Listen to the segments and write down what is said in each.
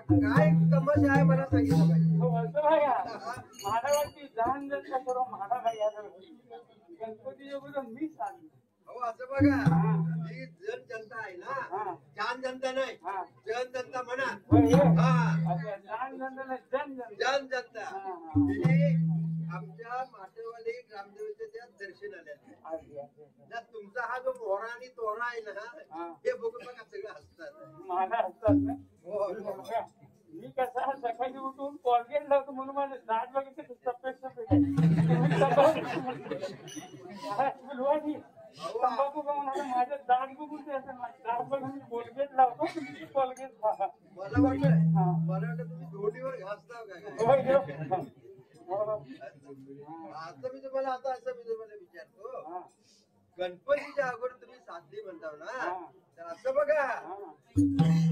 काय समस्या आहे मला सांगितलं पाहिजे. महाराजांची लहान जनता सर्व महाराज गणपती मी सांगितलं. हो असं बघा, ही जन जनता आहे ना, जान जनता नाही, जन जनता म्हणा. लहान जनता नाही, जन जनता ही आमच्या मातेवाली ग्रामदेवतेच्या त्या दर्शन आल्या. तुमचा हा जो मोहरा आणि तोरा आहे ना, हे बघून बघा सगळं हसतात. महाराज हसतात ना. मी कसा सकाळी उठून कॉलगेट लावतो म्हणून माझं दात बघितलं सफेद सफेद तंबाखू बघून माझं दात बघून ते असं दात बघून कोलगेट लावतो. कॉलगेट मला वाटलं तुम्ही दोन्हीवर घासता का. आता मी तुम्हाला विचारतो, गणपतीच्या अगोदर तुम्ही साधली म्हणता ना, तर असं बघा,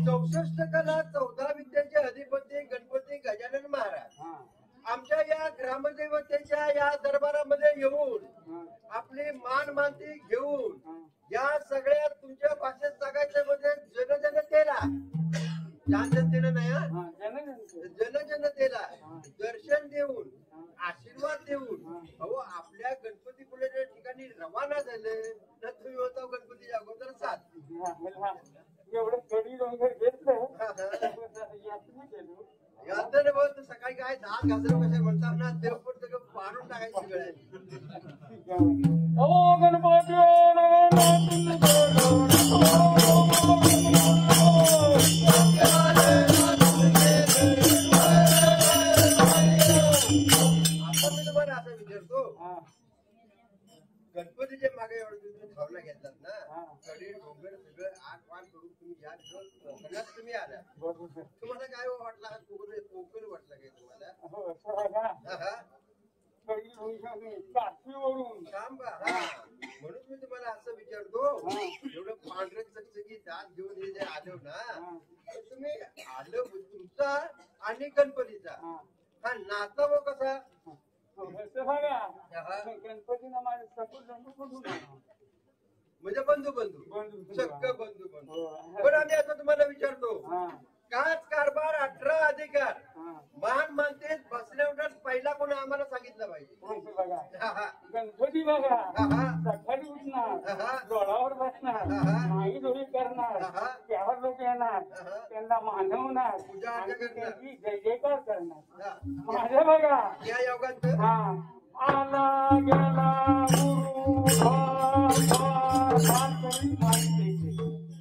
64 कला 14 विद्यांचे अधिपती गणपती गजानन महाराज आमच्या या ग्रामदेवतेच्या या दरबारामध्ये येऊन आपली मान मानती घेऊन या सगळ्या तुमच्या भाषेत सांगायच्या मध्ये जनजनतेला, जनतेनं नाही, जनजनतेला दर्शन देऊन आशीर्वाद देऊन अहो आपल्या गणपती पुढे ठिकाणी रवाना झाले तर तुम्ही होता गणपतीच्या अगोदर साथ एवढं कडी डोंगर घेतलं. सकाळी काय दात घासलं कसे म्हणतात ना, ते पण सगळं पाडून टाकायचं सगळं. ओ गणपती गणपतीच्या मागे एवढं तुम्ही भावना घेतलात ना, कडी डोंगर सगळं आग पान करून तुम्ही या कोकणात तुम्ही आला. तुम्हाला काय वाटलं, कोकण वाटलं काय तुम्हाला? काशीवरून म्हणून मी तुम्हाला असं विचारतो, एवढं पांढरे चकचकी दात घेऊन हे जे आलो ना, तुम्ही आलं तुमचा आणि गणपतीचा हा नाता व कसा गणपतीनं माझे सपूर म्हणजे बंधू सक्क बंधू. पण आम्ही आता तुम्हाला विचारतो, काच कारभार 18 अधिकार मान मानते बसल्या उठत पहिला कोणी आम्हाला सांगितलं पाहिजे. गणपती बघा, सकाळी उठणार, डोळावर बसणार, माई डोळी करणार, त्यावर लोक येणार, त्यांना मानवणार, त्यांची जय जयकार करणार. माझ्या बघा या योगात आला गेला गुरु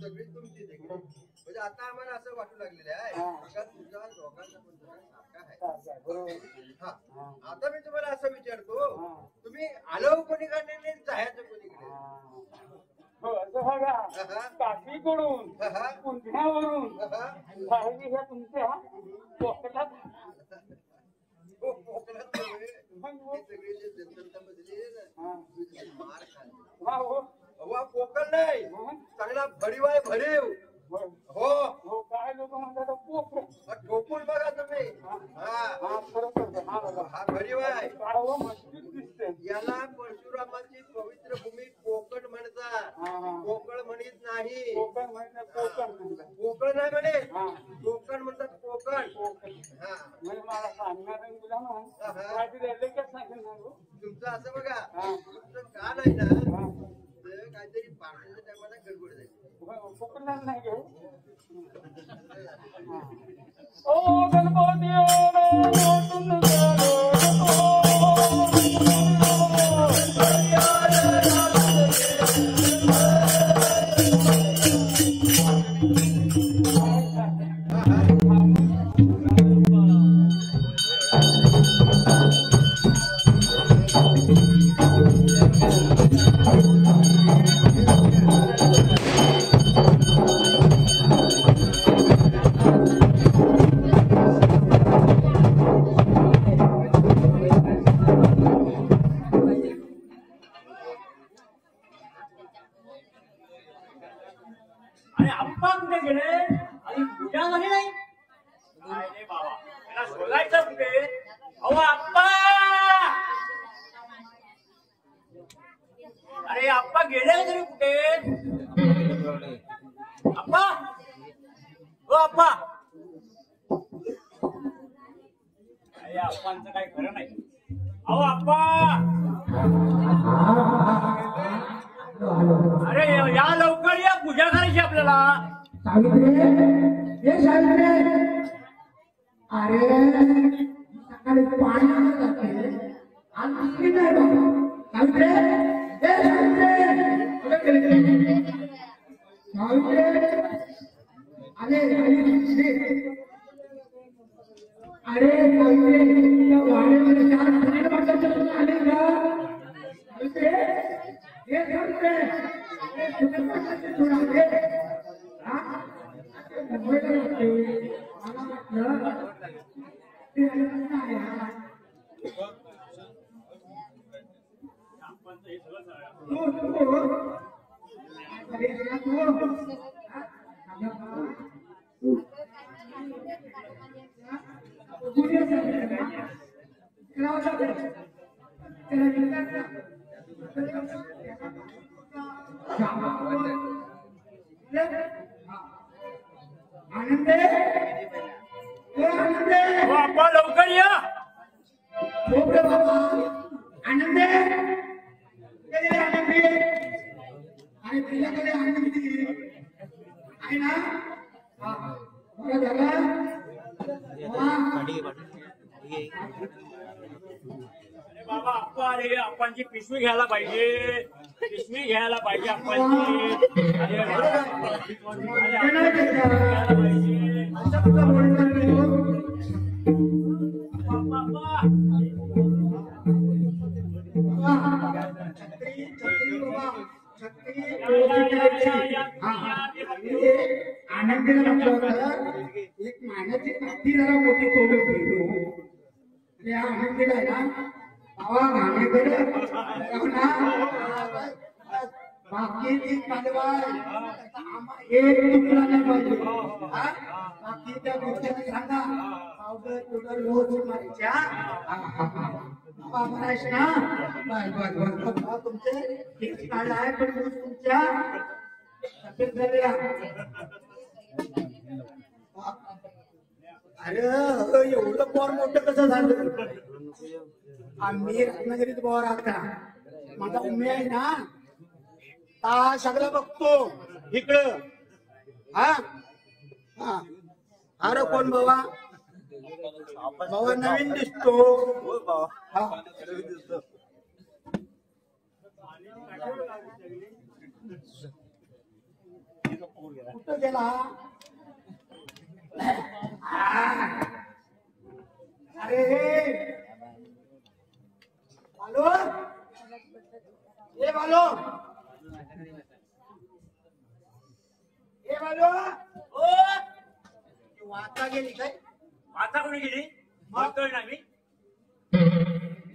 सगळी तुमची देखील. म्हणजे आता आम्हाला असं वाटू लागलेलं आहे का तुझा दोघांचा पण सारखा आहे. आता मी तुम्हाला असं विचारतो, तुम्ही आलो कोणीकडे जायचं कोणीकडे? बघा, काशीकडून पुण्यावरून ह्या तुमच्या कोकणात हे सगळे जे जनता बसलेले ना मार खाल्ले. वा हो वा कोकण नाही चांगला भरीव आहे भरीव. हो हो काय लोक म्हणतात पोकळ. ठोकून बघा तुम्ही. हा खरं हा भरीव आहे. काय हो मस्तीच दिसते. याला परशुरामाची पवित्र भूमी कोकण म्हणतात. कोकण म्हणत नाही. कोकण म्हणतात कोकण. कोकण नाही म्हणे कोकण म्हणतात कोकण. हा म्हणजे मला सांगणार तुला ना काहीतरी लगेच सांगेल ना. तुमचं असं बघा तुमचं का नाही ना काहीतरी पाण्याच्या टायमाला गडबड झाली. कोकणात नाही घेऊ. ओ गणपती अरे आप्पा गेले तरी कुठे? आप्पा हो आप्पा. अरे आप्पांचं काही खरं नाही. अहो आप्पा अरे या लवकर या पूजा करायची आपल्याला. सावित्री हे सावित्री अरे सकाळी पाणी जाते आज दिसली नाही बाबा. सावित्री हे सावित्री कुठे गेली? सावित्री अरे अरे सावित्री त्या वाड्यामध्ये 4 मिनिट वाटायचं आले का? सावित्री हे सावित्री आनंदे आप्पा लवकर या. बाबा आनंदे आनंदी आणि तुझ्याकडे आनंदी आहे ना? बाबा आप्पा अरे आप्पांची पिशवी घ्यायला पाहिजे. पिशवी घ्यायला पाहिजे आप्पांची. आनंदीला म्हटलं होतं एक महिन्याची अगदी जरा मोठी तोडून ठेवतो. त्या आनंदीला आहे ना बाबा घाणेकडे बाकी कालवाय एक तुकडा नाही पाहिजे. बाकी त्या गोष्टी सांगा पावडर तुडर लोट मारायच्या म्हणायच ना. बस तुमचे काढ आहे पण तुमच्या तब्येत झालेला. अरे एवढं पोर मोठं कसं झालं? आम्ही रत्नागिरीत बोर आता माझा उमे आहे ना ता सगळं बघतो इकडं. हा हा अरे कोण बाबा? बाबा नवीन दिसतो. हा कुठं गेला? अरे बालो ए बालो ए बालो ओ वाचा गेली काय? आता कोणी गेली? बघतोय ना मी.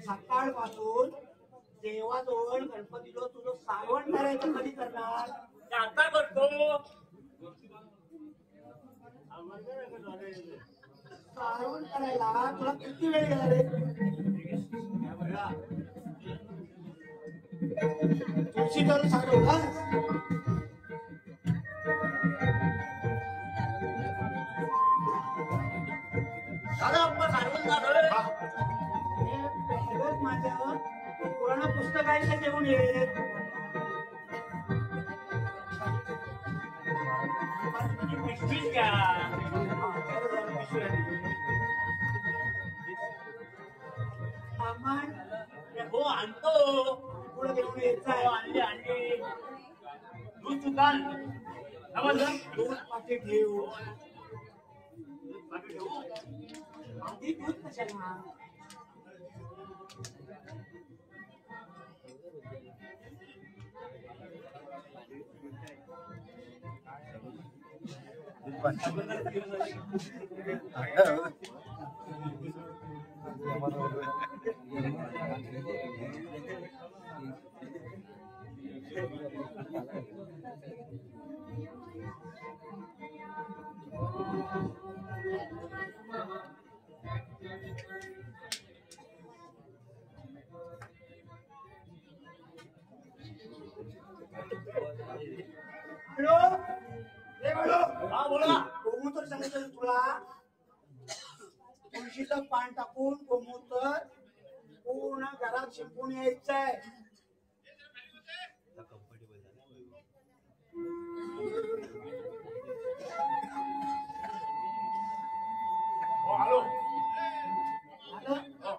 सकाळपासून देवाजवळ गणपतीला तुझं सारवण करायचं कधी करणार? ते आता करतो. सारवण करायला तुला किती वेळ गेला रे? तुळशी करून सारवलास? दादा आपण सारवण झालं. माझं पुराण पुस्तक आहे ते घेऊन ये. पिशवीच घ्या. सामान हो आणतो. पुढे घेऊन यायचं हो आणली आणली. दूध दुकान समजलं. दोन पाकिट घेऊ. बाकी ठेवू. आधी दूध कशाला? हॅलो रे हॅलो. हा बोला. गोमूत्र सांगितलं तुला. तुळशीचं पान टाकून गोमूत्र पूर्ण घरात शिंपून यायचंय. हो आलो. झालं? हो.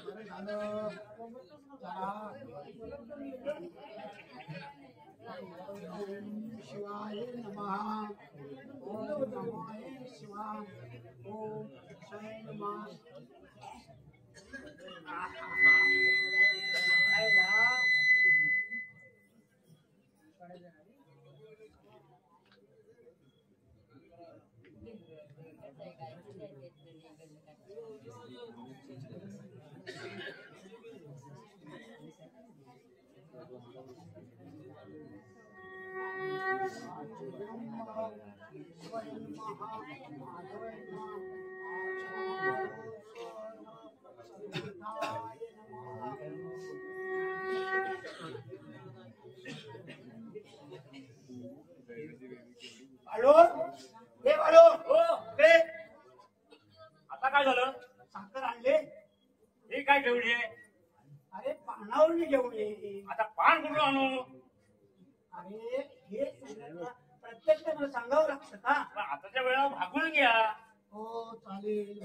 बरं झालं. चला. शिवाय नमः. ओम नमः शिवाय. ओम शिवाय नमः. हॅलो हे हॅलो. हो. ते आता काय झालं? साखर आणले. हे काय ठेवली? अरे पानावर घेऊन ये. आता पान कुठून आणू? अरे हे प्रत्येक मला सांगावं लागतं का? आताच्या वेळा भागून घ्या. हो चालेल.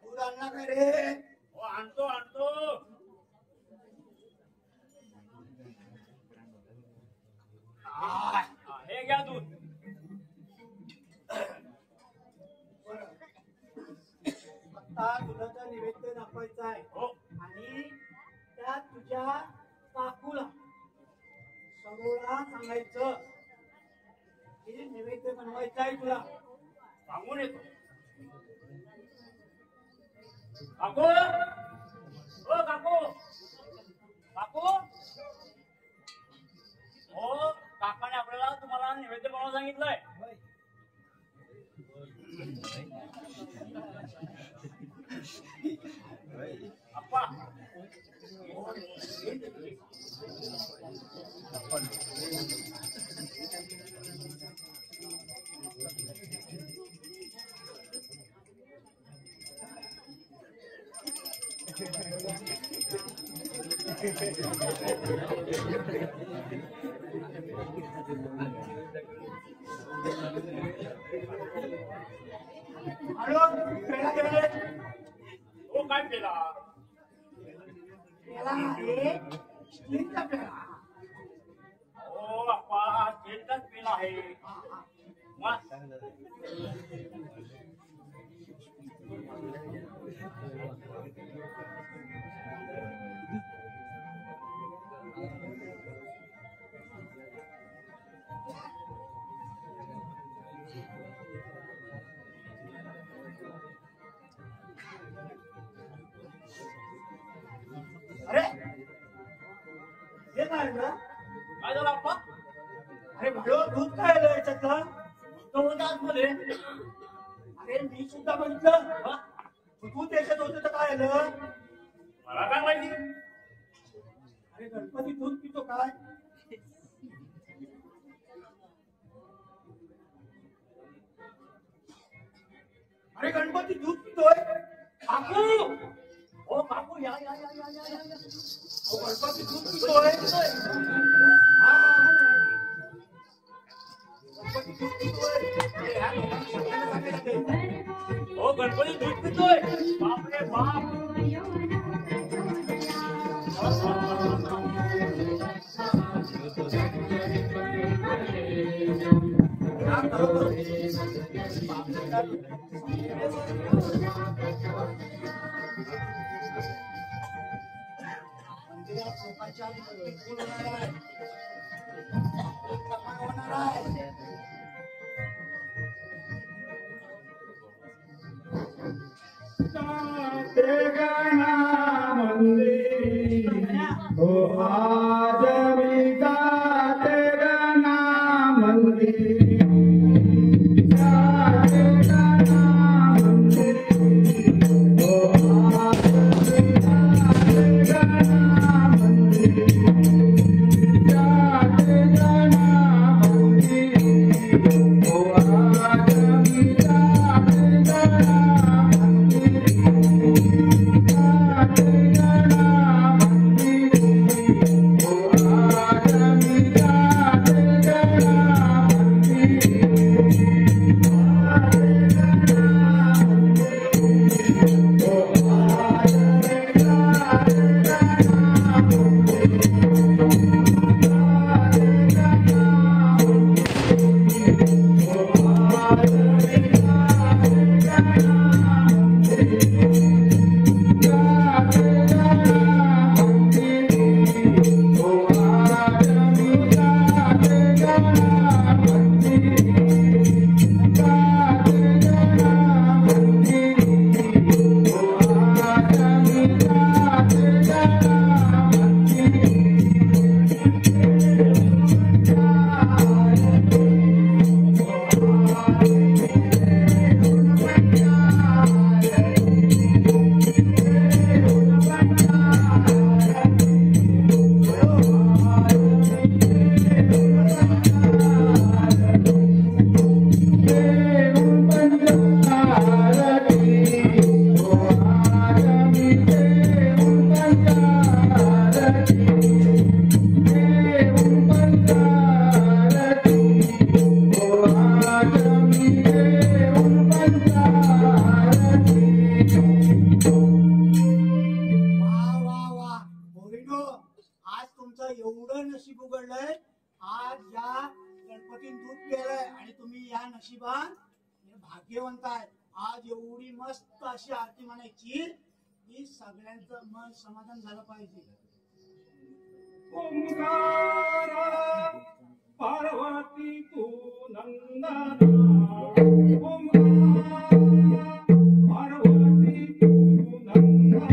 दूध आणला का रे? हो आणतो आणतो. हे घ्या दूध. आता दुधाचा नैवेद्य दाखवायचा आहे. हो. आणि त्या तुझ्या काकूला सगळ्याला सांगायचं की नैवेद्य बनवायचा आहे तुला. सांगून येतो. काकू. हो काकू. काकू. हो काकाने आपल्याला तुम्हाला नैवेद्य बनवायला सांगितलंय. अप्पा. हॅलो पेढा घेऊन ये. हो काय केला? पेढा आहे स्टीलचा पेढा. हो अप्पा स्टीलचाच पेन आहे. मग अरे हे काय ना काय झालं आप्पा? अरे भाडो दूध काय आलं याच्यातलं तो होता आतमध्ये अरे मी सुद्धा बघितलं हा? दूध त्याच्यात होतं तर काय आलं मला काय माहिती? अरे गणपती दूध पितो काय अरे गणपती दूध पितोय काकू! ओ काकू या या या या या या ओ गणपती दूध पितोय हा गणपती दूध पितोय अरे ह्या लोकांना सगळ्यांना सांगायचं ते. हो गणपती दूध पितोय. बापरे बाप. हा, बरोबर. मंदिरात लोकांच्या विपुल होणार आहे. जमा होणार आहे. एवढं नशीब उघडलंय आज या गणपतीने दूध केलंय आणि तुम्ही या नशिबान भाग्यवंत आहे. आज एवढी मस्त अशी आरती म्हणायची की सगळ्यांचं मन समाधान झालं पाहिजे. ओंकार पार्वती तू नंदना ओंकार पार्वती तू नंदना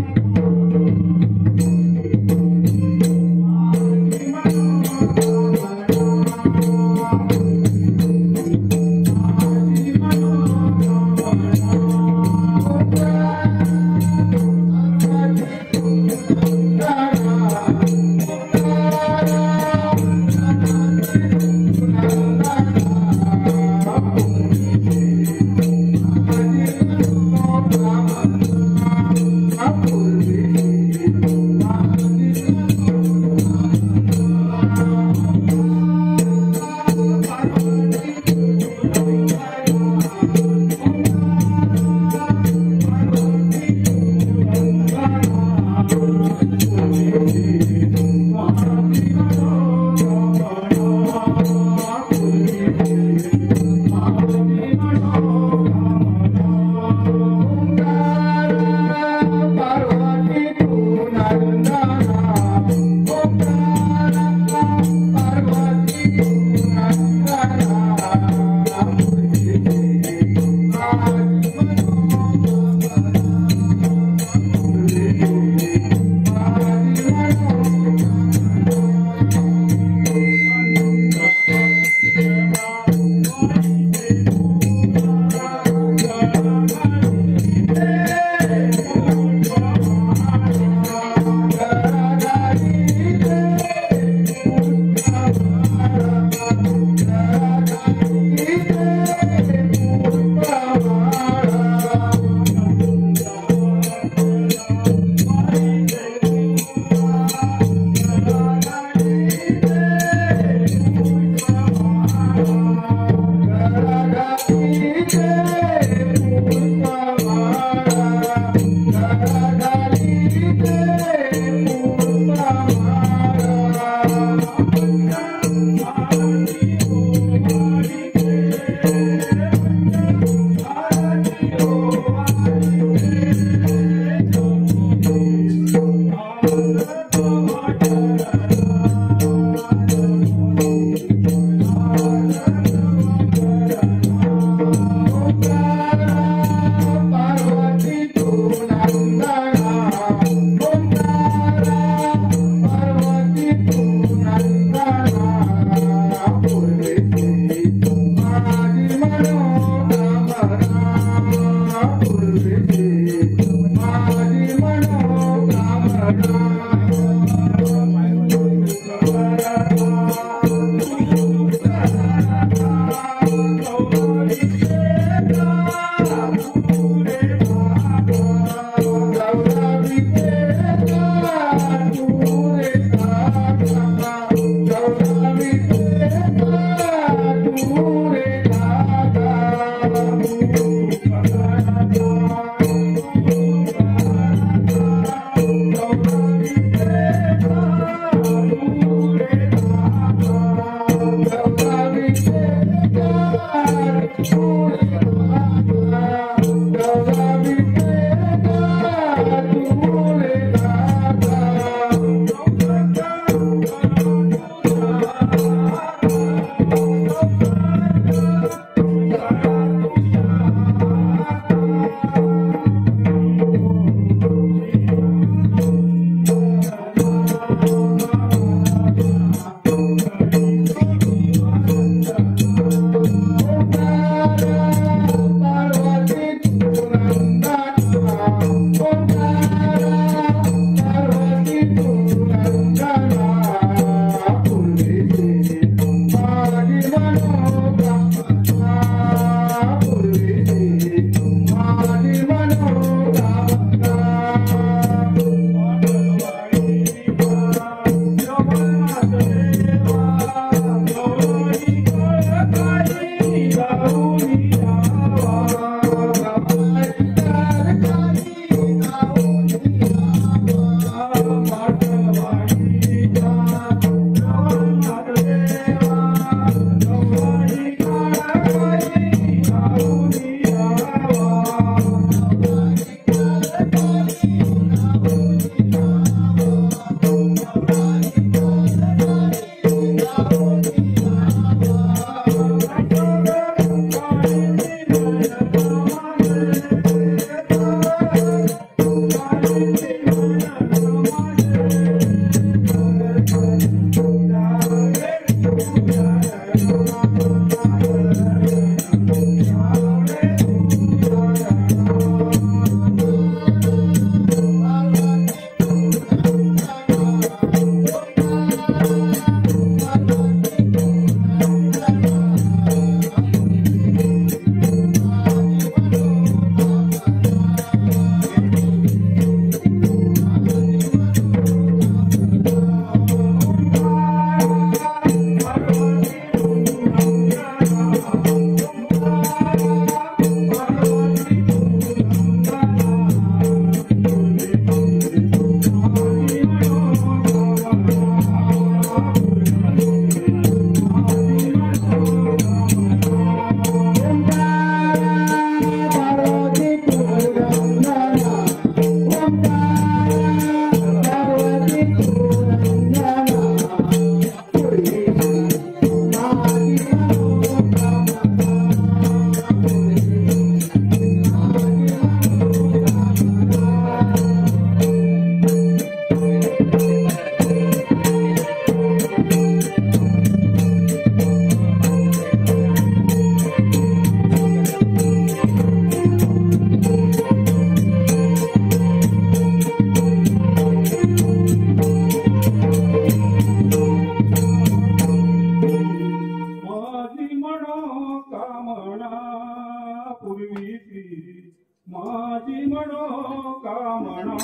माझी मनोकामना.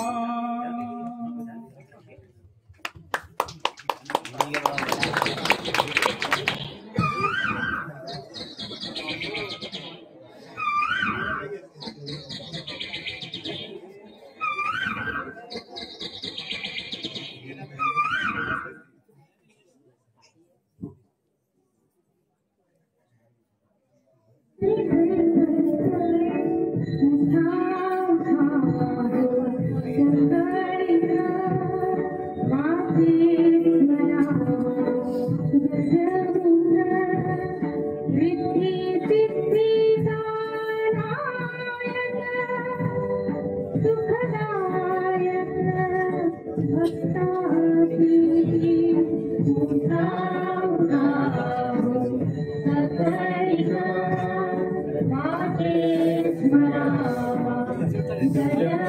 Mara Thank you.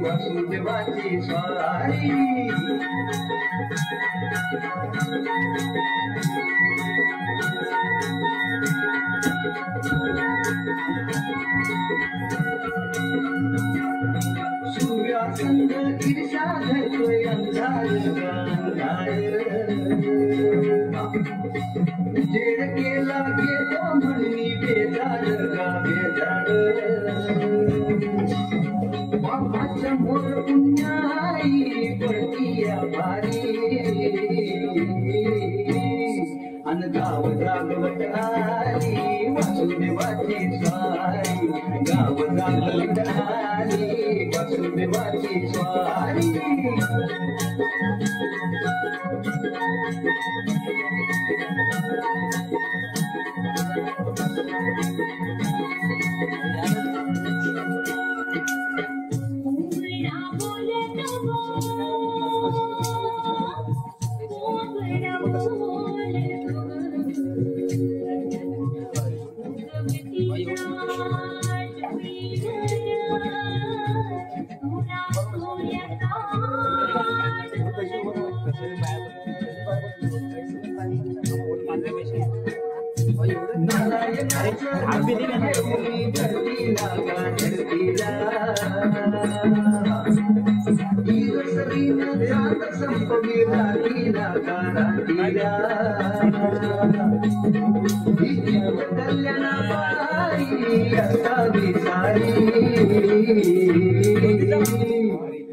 वासुदेवाची स्वारी सूर्याचंद्र ईर्षा धरतोय अंधार जेड केला गेलो म्हणून बेजार गा बेजार बाबाच्या मोर पुण्याई पडतीया भारी अन गाव जागवत आली वासुदेवाची स्वारी गाव जागवत आली वासुदेवाची स्वारी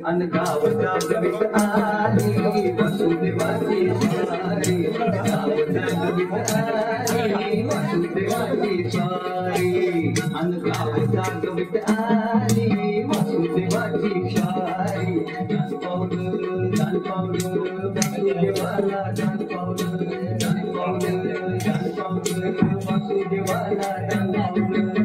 अन गाव जागवित आली वासुदेवाची स्वारी गाव जागवित आली वासुदेवाची स्वारी अन गाव जागवित आली वासुदेवाची स्वारी दान पावलं वासुदेवाला दान पावलं वासुदेवाला दान पावलं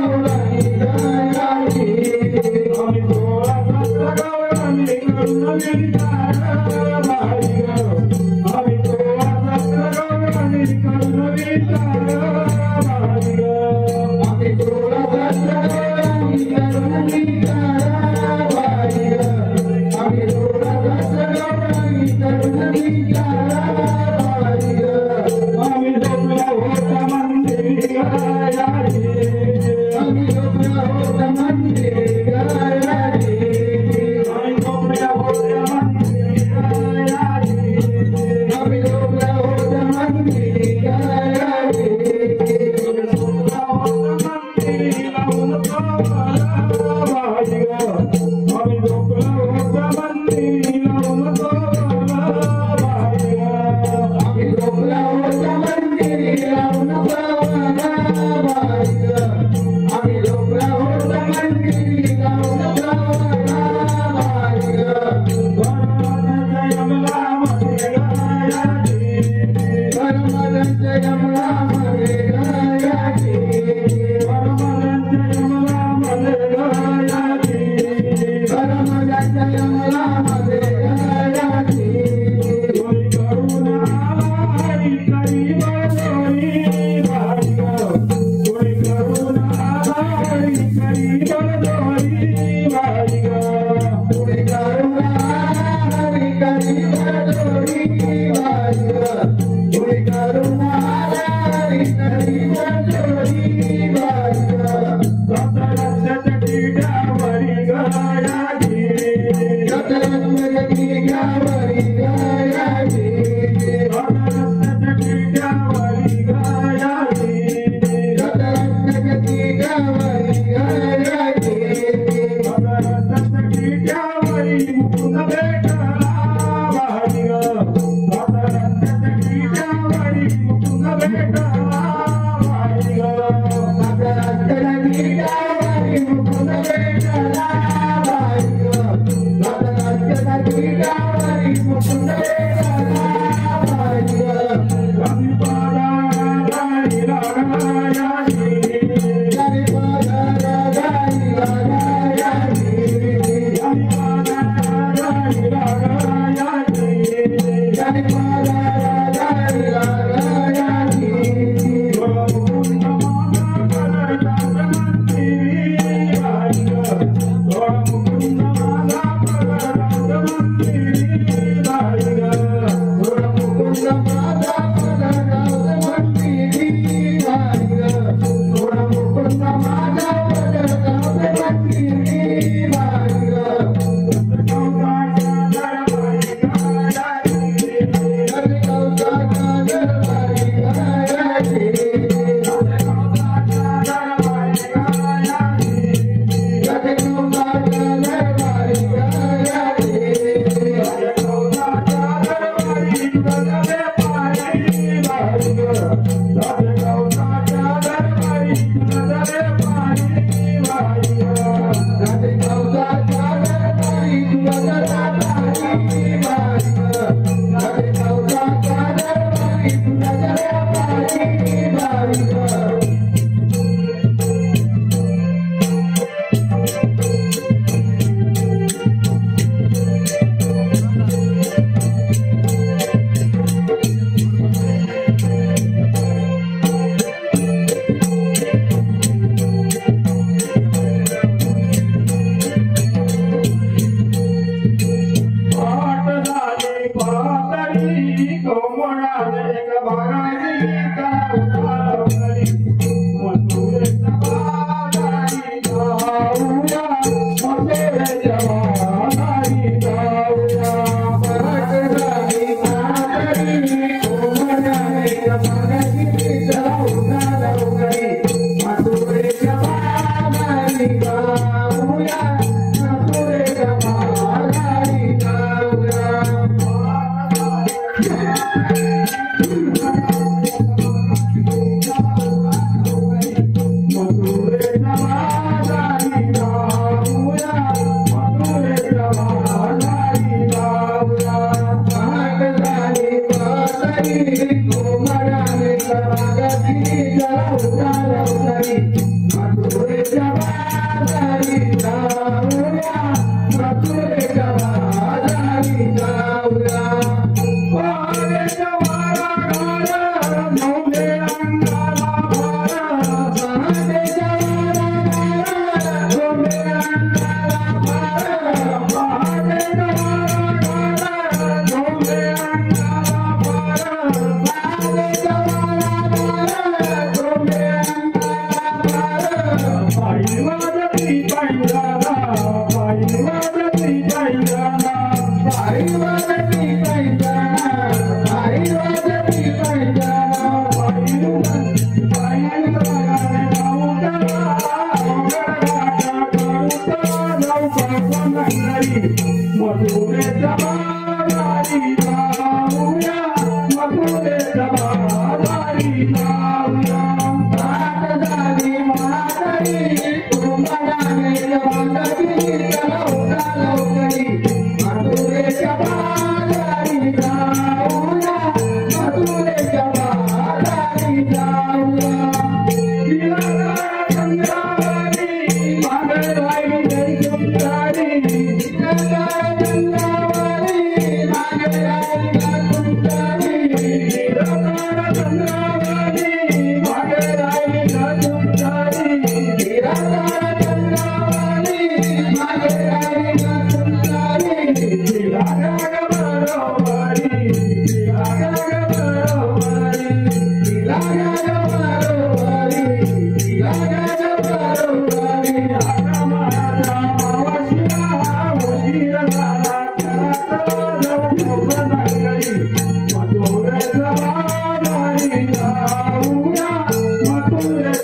I'm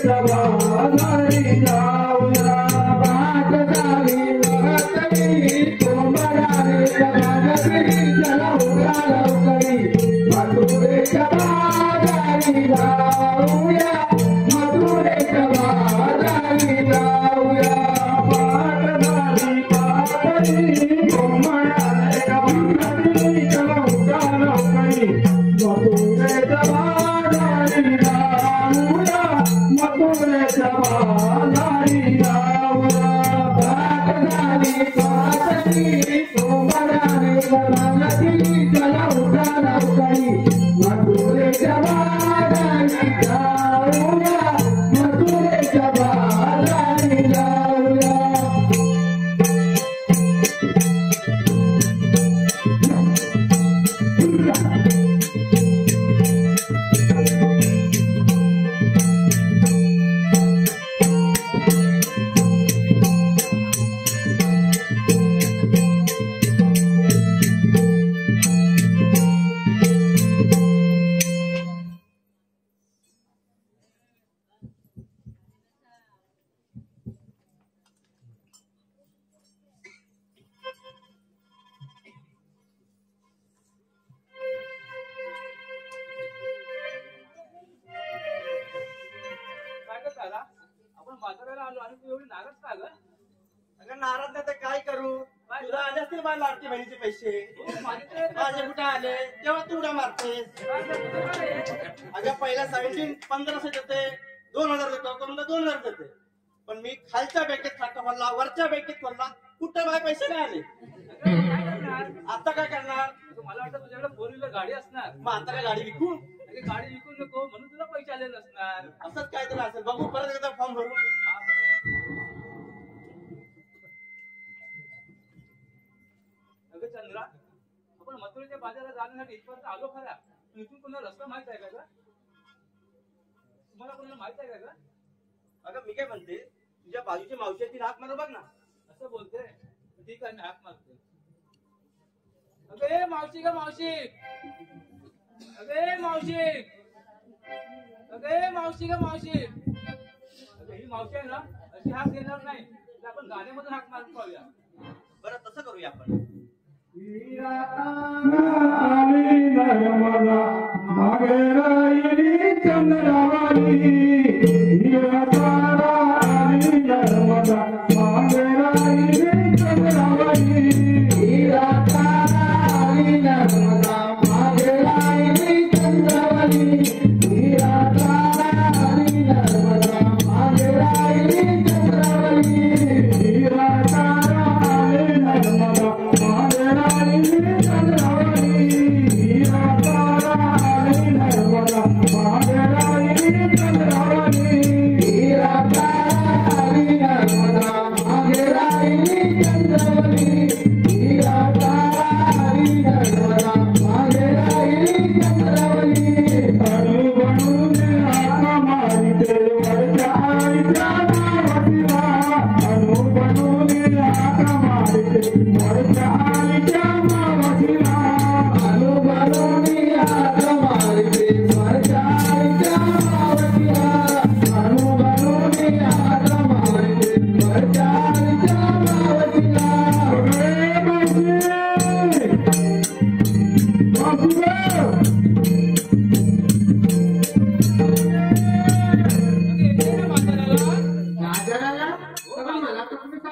सभाधारी जाऊया वाट झाली वाटली कोंबडाने सभाधारी चला उरा लवकरी मथुरे सभाधारी जाऊया मथुरे सभाधारी जाऊया वाट झाली वाटली कोंबडाने सभाधारी चला उरा लवकरी मथुरे सभाधारी जाऊया मथुरे सभाधारी जाऊया वाट झाली वाटली कोंबडाने सभाधारी चला उरा लवकरी मथुरे सभाधारी जाऊया मथुरे सभाधारी जाऊया काय ग दादा, आपण बाजाराला आलो आणि तू एवढी नाराज का ग? अगं नाराज नाही तर काय करू तुला आले असतील माझ्या लाडकी बहिणीचे पैसे माझे माझे कुठे आले तेव्हा तू उड्या मारतेस अगं पहिला 1500 देते 2000 देतो करून 2000 देते पण मी खालच्या बँकेत खाता खोलला वरच्या बँकेत खोलला कुठं माझे पैसे नाही आले आता काय करणार? मला वाटतं तुझ्याकडे 4 व्हीलर गाडी असणार. मग आता काय गाडी विकू अरे गाडी विकू नको म्हणून तुला पैसे आले नसणार. असंच काहीतरी असेल बघू परत एकदा फॉर्म भरू अगं चंद्रा, आपण मथुरेच्या बाजारात जाण्यासाठी इथपर्यंत आलो खरा. इथून पुन्हा रस्ता माहित आहे का ग? तुम्हाला कोणाला माहित आहे का ग? अगं मी काय म्हणते तुझ्या बाजूची मावशी आहे ती हाक मारू बघ ना असं बोलते ठीक आहे, मी हाक मारते. अगे मावशी ग मावशी, अगे मावशी, अगे मावशी ग मावशी. अगं ही मावशी आहे ना अशी हाक देणार नाही, तर आपण गाण्यामधून हाक मारून पाहूया. बरं तसं करूया आपण आली नर्मदा मागे राहिली चंद्रावली आली नर्मदा मागे राहिली चंद्रावली आली नर्मदा मागे राहिली चंद्रावली आली नर्मदा मागे राहिली चंद्रावली आली नर्मदा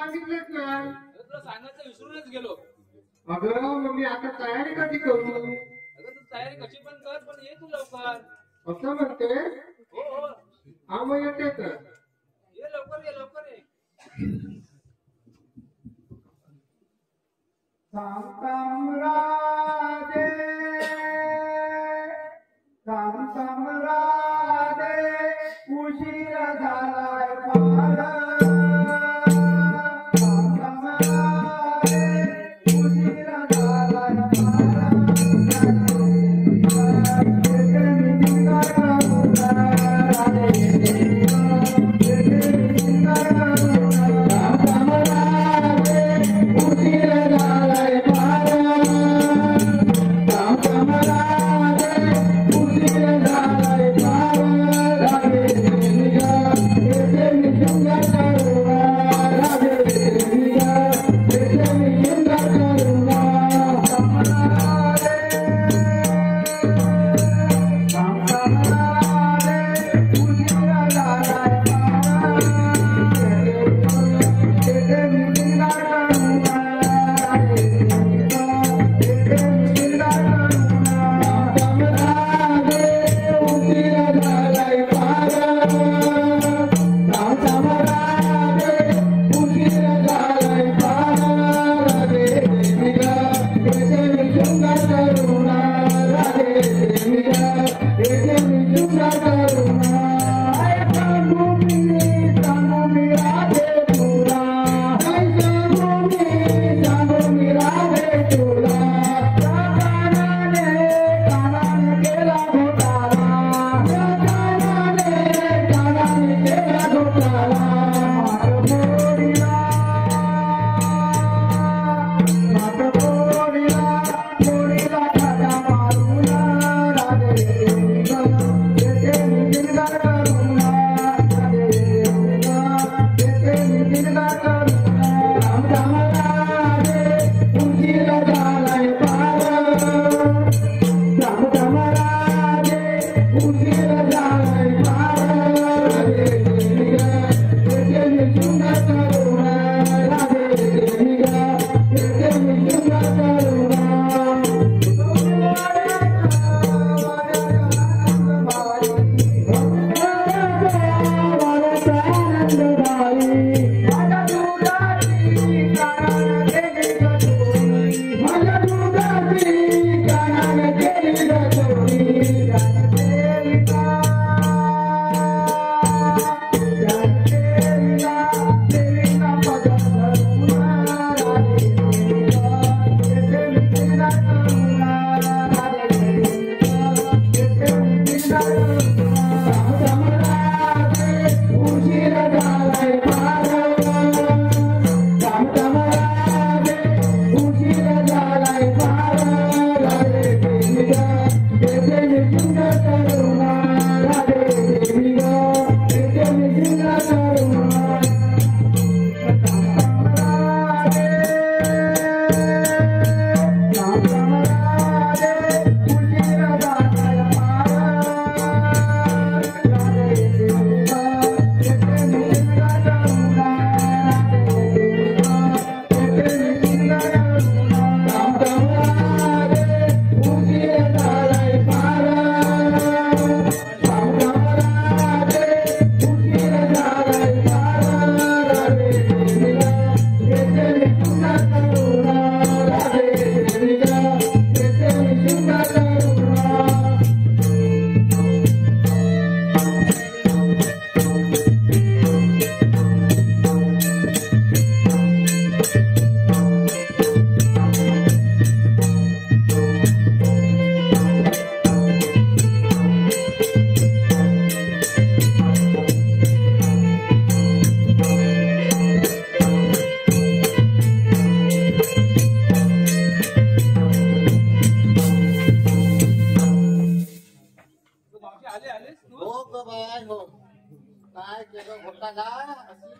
तुला सांगायचं विसरूनच गेलो. अगं मग मी आता तयारी कधी करू? अगं तू तयारी कशी पण कर, पण ये तू लवकर. असं म्हणते हो हो, हा मग येते तर ये लवकर, ये लवकर ये. राधे उशीर झालाय फार उशीर झालाय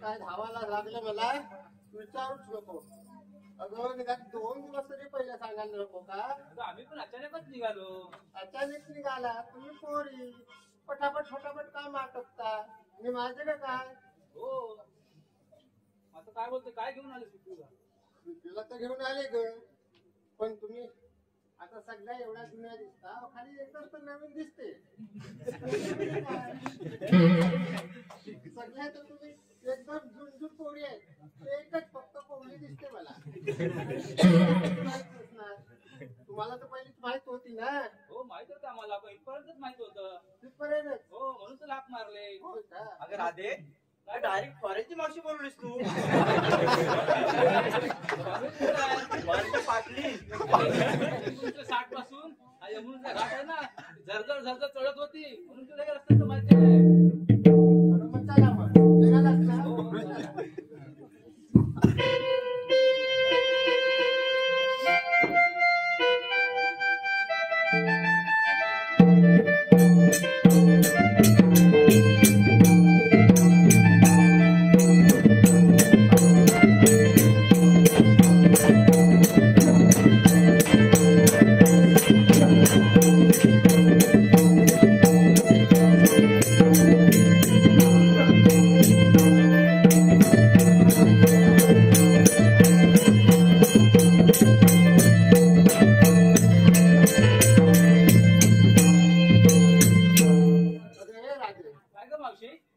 काय धावायला लागलं मला विचारूच नको. अगं निघाल 2 दिवस तरी पहिले सांगायला नको का? आम्ही पण अचानकच निघालो. अचानक निघाला तुम्ही पोरी पटापट फटाफट काम आटपता मी माझे का काय? हो आता काय बोलतो, काय घेऊन आले तुला तर घेऊन आले ग, पण तुम्ही आता सगळ्या एवढ्या जुन्या दिसता, खाली एकच तर नवीन दिसते. सगळ्या तर तुम्ही एकदम झुंझुन पोळी आहे, एकच फक्त कोवळी दिसते मला. तुम्हाला तर पहिलीच माहित होती ना? हो माहित होतं आम्हाला, पण इथपर्यंतच माहित होतं. तिथपर्यंत? हो म्हणून तर लाख मारले. हो का? अगं राधे डायरेक्ट फॉरेनची मावशी बोललीस तू. पाटली 1960 पासून यमुनेचा घाट आहे ना, झरझर झरझर चढत होती म्हणून तुला हे रस्त्याचं माहिती आहे. मग चला मग निघालात ना?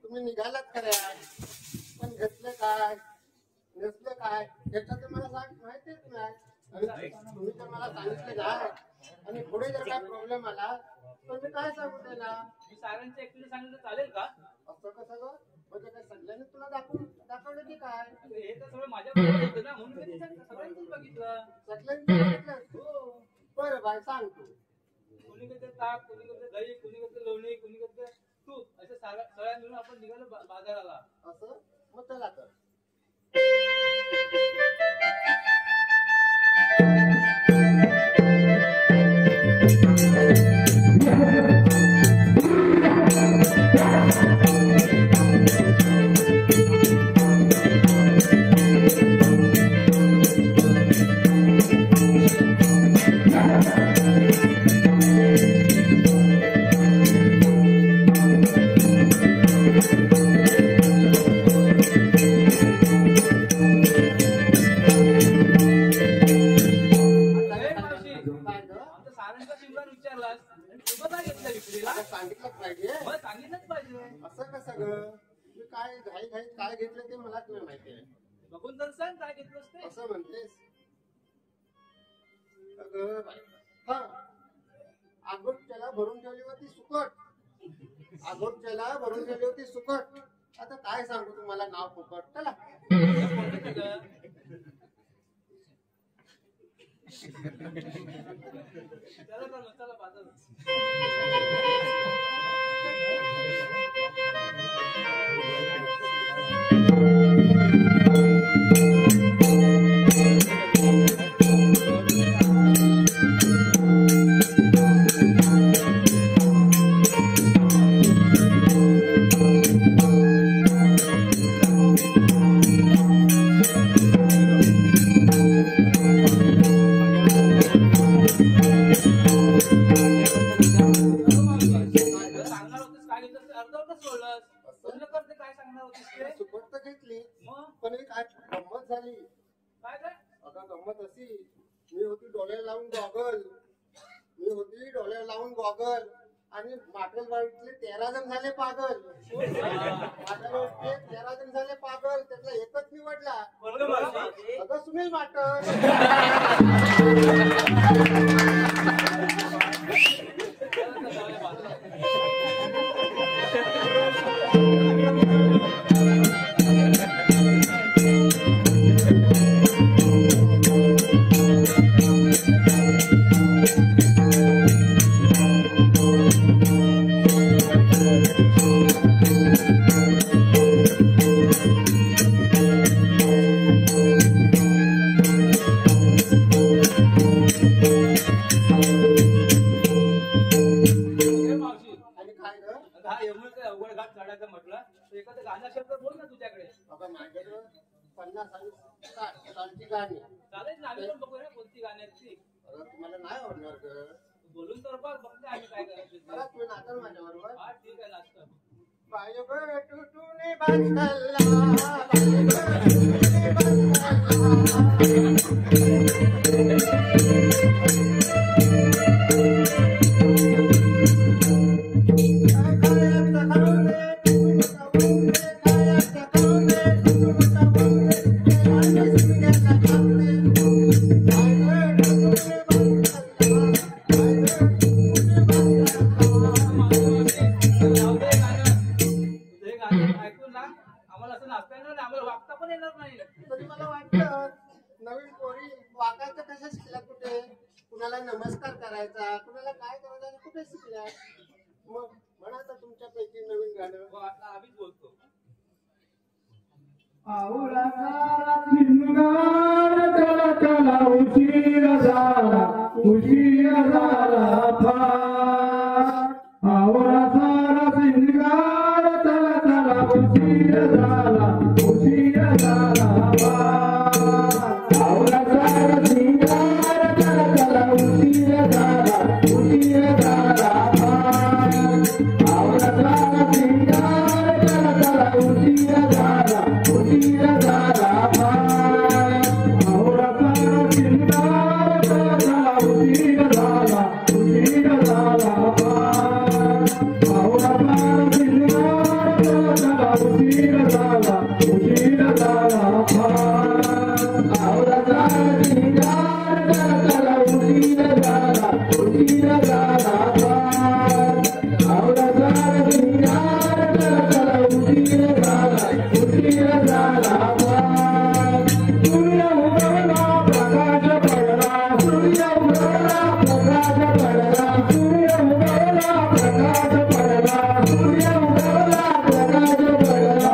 तुम्ही निघालात खऱ्या, पण घेतलं काय नसलं काय त्याच्यात मला माहितीच नाही. तुम्ही तर मला सांगितलं काय, आणि पुढे जर काय प्रॉब्लेम आला तर मी काय सांगू त्याला? मी सारांच्या एकटीने सांगितलं चालेल का? असं कसं ग? म्हणजे काय सगळ्यांनी तुला दाखवलं की काय? हे तर सगळं माझ्या होतं ना, म्हणून मी सगळ्यांचंच बघितलं. सगळ्यांनी बघितलं? हो. बरं बाय सांग तू. कोणी करते ताक, कोणी करते दही, कोणी करते लोणी, कोणी करते तूप, असे सगळ्या मिळून आपण निघालो बाजाराला. असं मग चला तर. काय घाई घाई काय घेतलं ते मलाच नाही माहिती आहे. बघून तर सांग काय घेतलंस ते. असं म्हणतेस? अगं बाई, हा आगोटच्याला भरून ठेवली होती सुकट. आगोटच्याला भरून ठेवली होती सुकट. आता काय सांगू तुम्हाला नाव फुकट. चला चला बाजार. सुकट तर घेतली पण एक आज गंमत झाली. काय काय? आता गंमत अशी, मी होती डोळे लावून गॉगल आणि माटलवाडीतले 13 जण झाले पागल. माटलवाडीतले 13 जण झाले पागल. त्यातला एकच निवडला. अगं सुनील माटल. एखादं गाणं शब्द बोल ना तुझ्याकडे. माझ्याकडे 50 सालची गाणी चालेल ना, आम्ही पण बघूया कोणती गाण्याची. तुम्हाला नाही आवडणार ग. बोलून तर बघते आम्ही काय करायचं. तुम्ही नाचाल माझ्या बरोबर. हा ठीक आहे नाचतो. बायगं तुटून बांधला ऐकून ना आम्हाला असं नाचता येणार नाही, आम्हाला वागता पण येणार नाही. तरी मला वाटतं नवीन पोरी वागायचं कसं शिकल्या कुठे, कुणाला नमस्कार करायचा, कुणाला काय करायचं कुठे शिकल्या. मग म्हणा तर तुमच्यापैकी नवीन गाणं. आम्हीच बोलतो. चला चला उशीर झाला फार. आवळा सारा सिंगार चला चला उशीर झाला फार. आवळा सारा सिंगार चला चला उशीर झाला फार. आवळा सारा सिंगार चला चला उशीर झाला फार. आवळा सारा सिंगार चला चला उशीर झाला फार. आवळा सारा सिंगार चला चला उशीर झाला फार. आवळा सारा सिंगार चला चला उशीर झाला फार. आवळा सारा सिंगार चला चला उशीर झाला फार. सूर्य उगवला प्रकाश पडला, सूर्य उगवला प्रकाश पडला, सूर्य उगवला प्रकाश पडला, सूर्य उगवला प्रकाश पडला.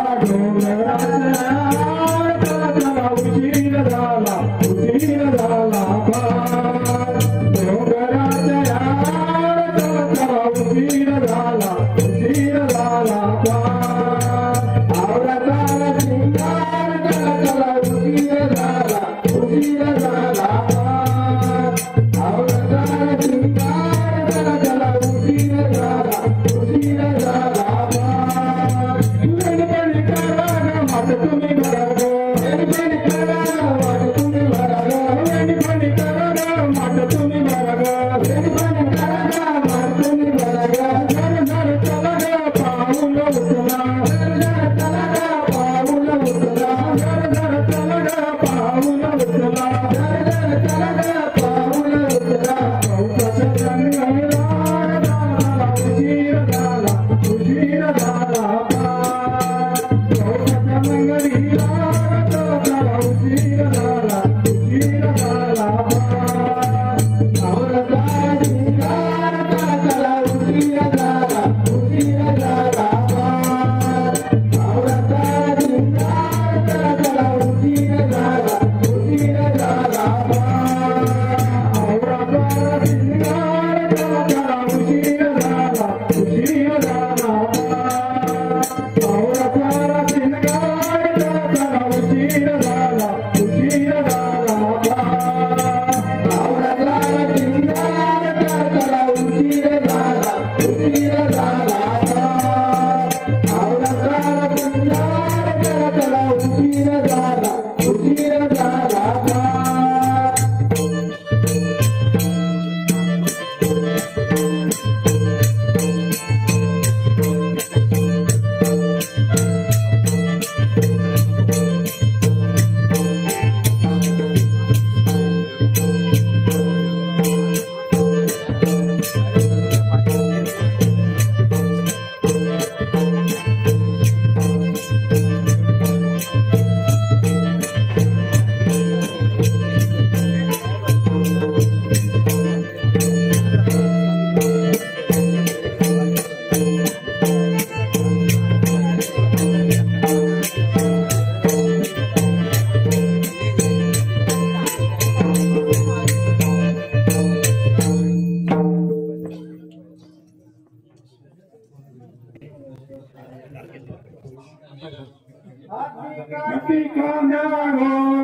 हाती खांदा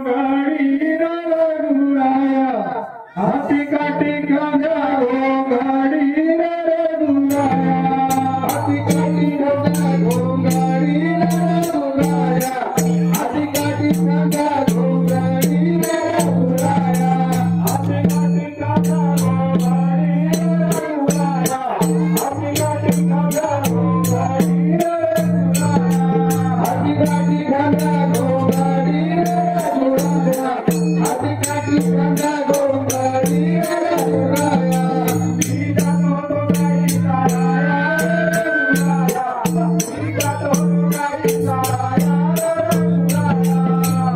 गाडी रघुराया हाती काठी खांदा गाडी रघुराया हाती काठी खांदा गाडी रघुराया हाती काठी खांदा गाडी रघुराया हाती काठी खांदा गाडी रघुराया हाती काठी खांदा गाडी हाती काठी खांदा गाडी रघुराया हाती काठी खांदा गाडी रघुराया सीता तो गाई साराया रघुराया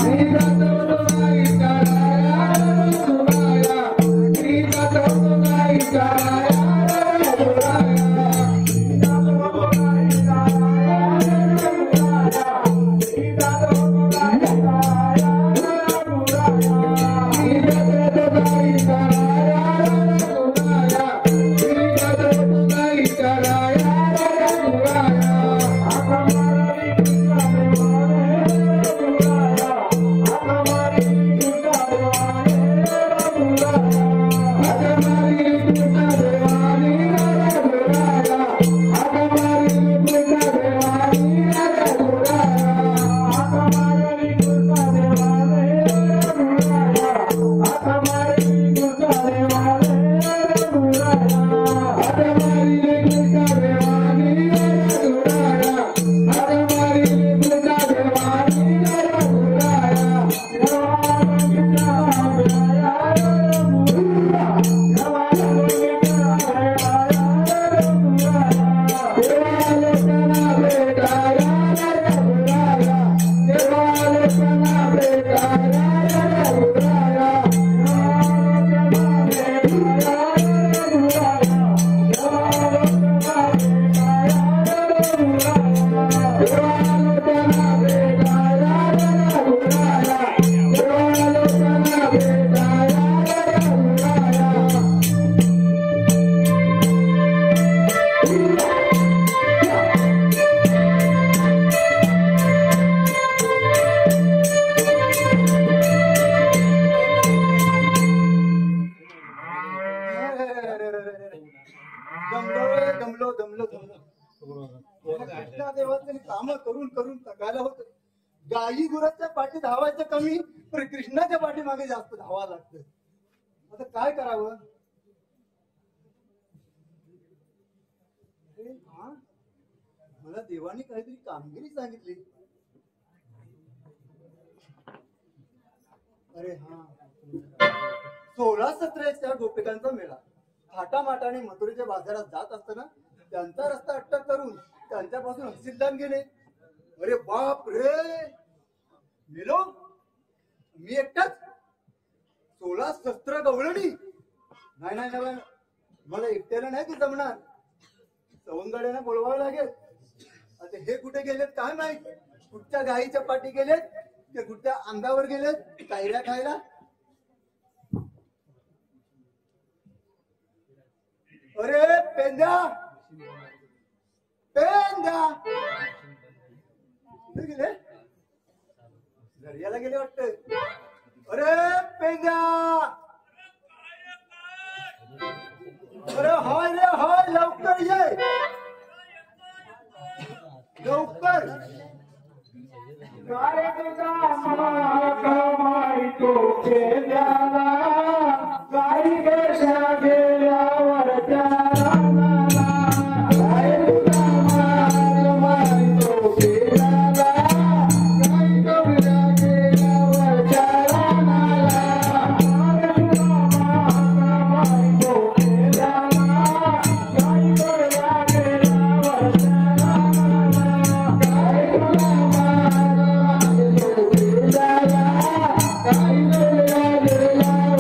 सीता तो गाई साराया रघुराया सीता तो गाई साराया रघुराया सीता तो गाई साराया रघुराया सीता तो गाई साराया रघुराया सीता तो गाई साराया कृष्णादेवाचं काम करून करून थकायला होत. गाई गुराच्या पाठी धावायचं कमी पण कृष्णाच्या पाठीमागे जास्त धावावं लागतं. आता काय करावं? मला देवाने काहीतरी कामगिरी सांगितली. अरे हा 16-17 गोपिकांचा मेळा थाटामाटाने मथुरेच्या बाजारात जात असताना त्यांचा रस्ता अटक करून त्यांच्यापासून हसीलदान गेले. अरे बाप रे, मेलो मी एकटाच 16 शस्त्र गवळणी. नाही नाही नाही, मला एकट्याला नाही ते जमणार. सवंगड्यांना बोलवावं लागेल. आता हे कुठे गेलेत काय माहित? कुठच्या गाईच्या पाठी गेलेत ते कुठच्या अंगावर गेलेत कायऱ्या खायला. अरे पेंद्या पेंद्या कुठे गेले? दर्याला गेले वाटत. अरे पेंद्या, अरे हाय रे हाय, लवकर ये लवकर. गाय तुझा माहितो पेंद्याला गाई गेल्या गेल्यावर Bye.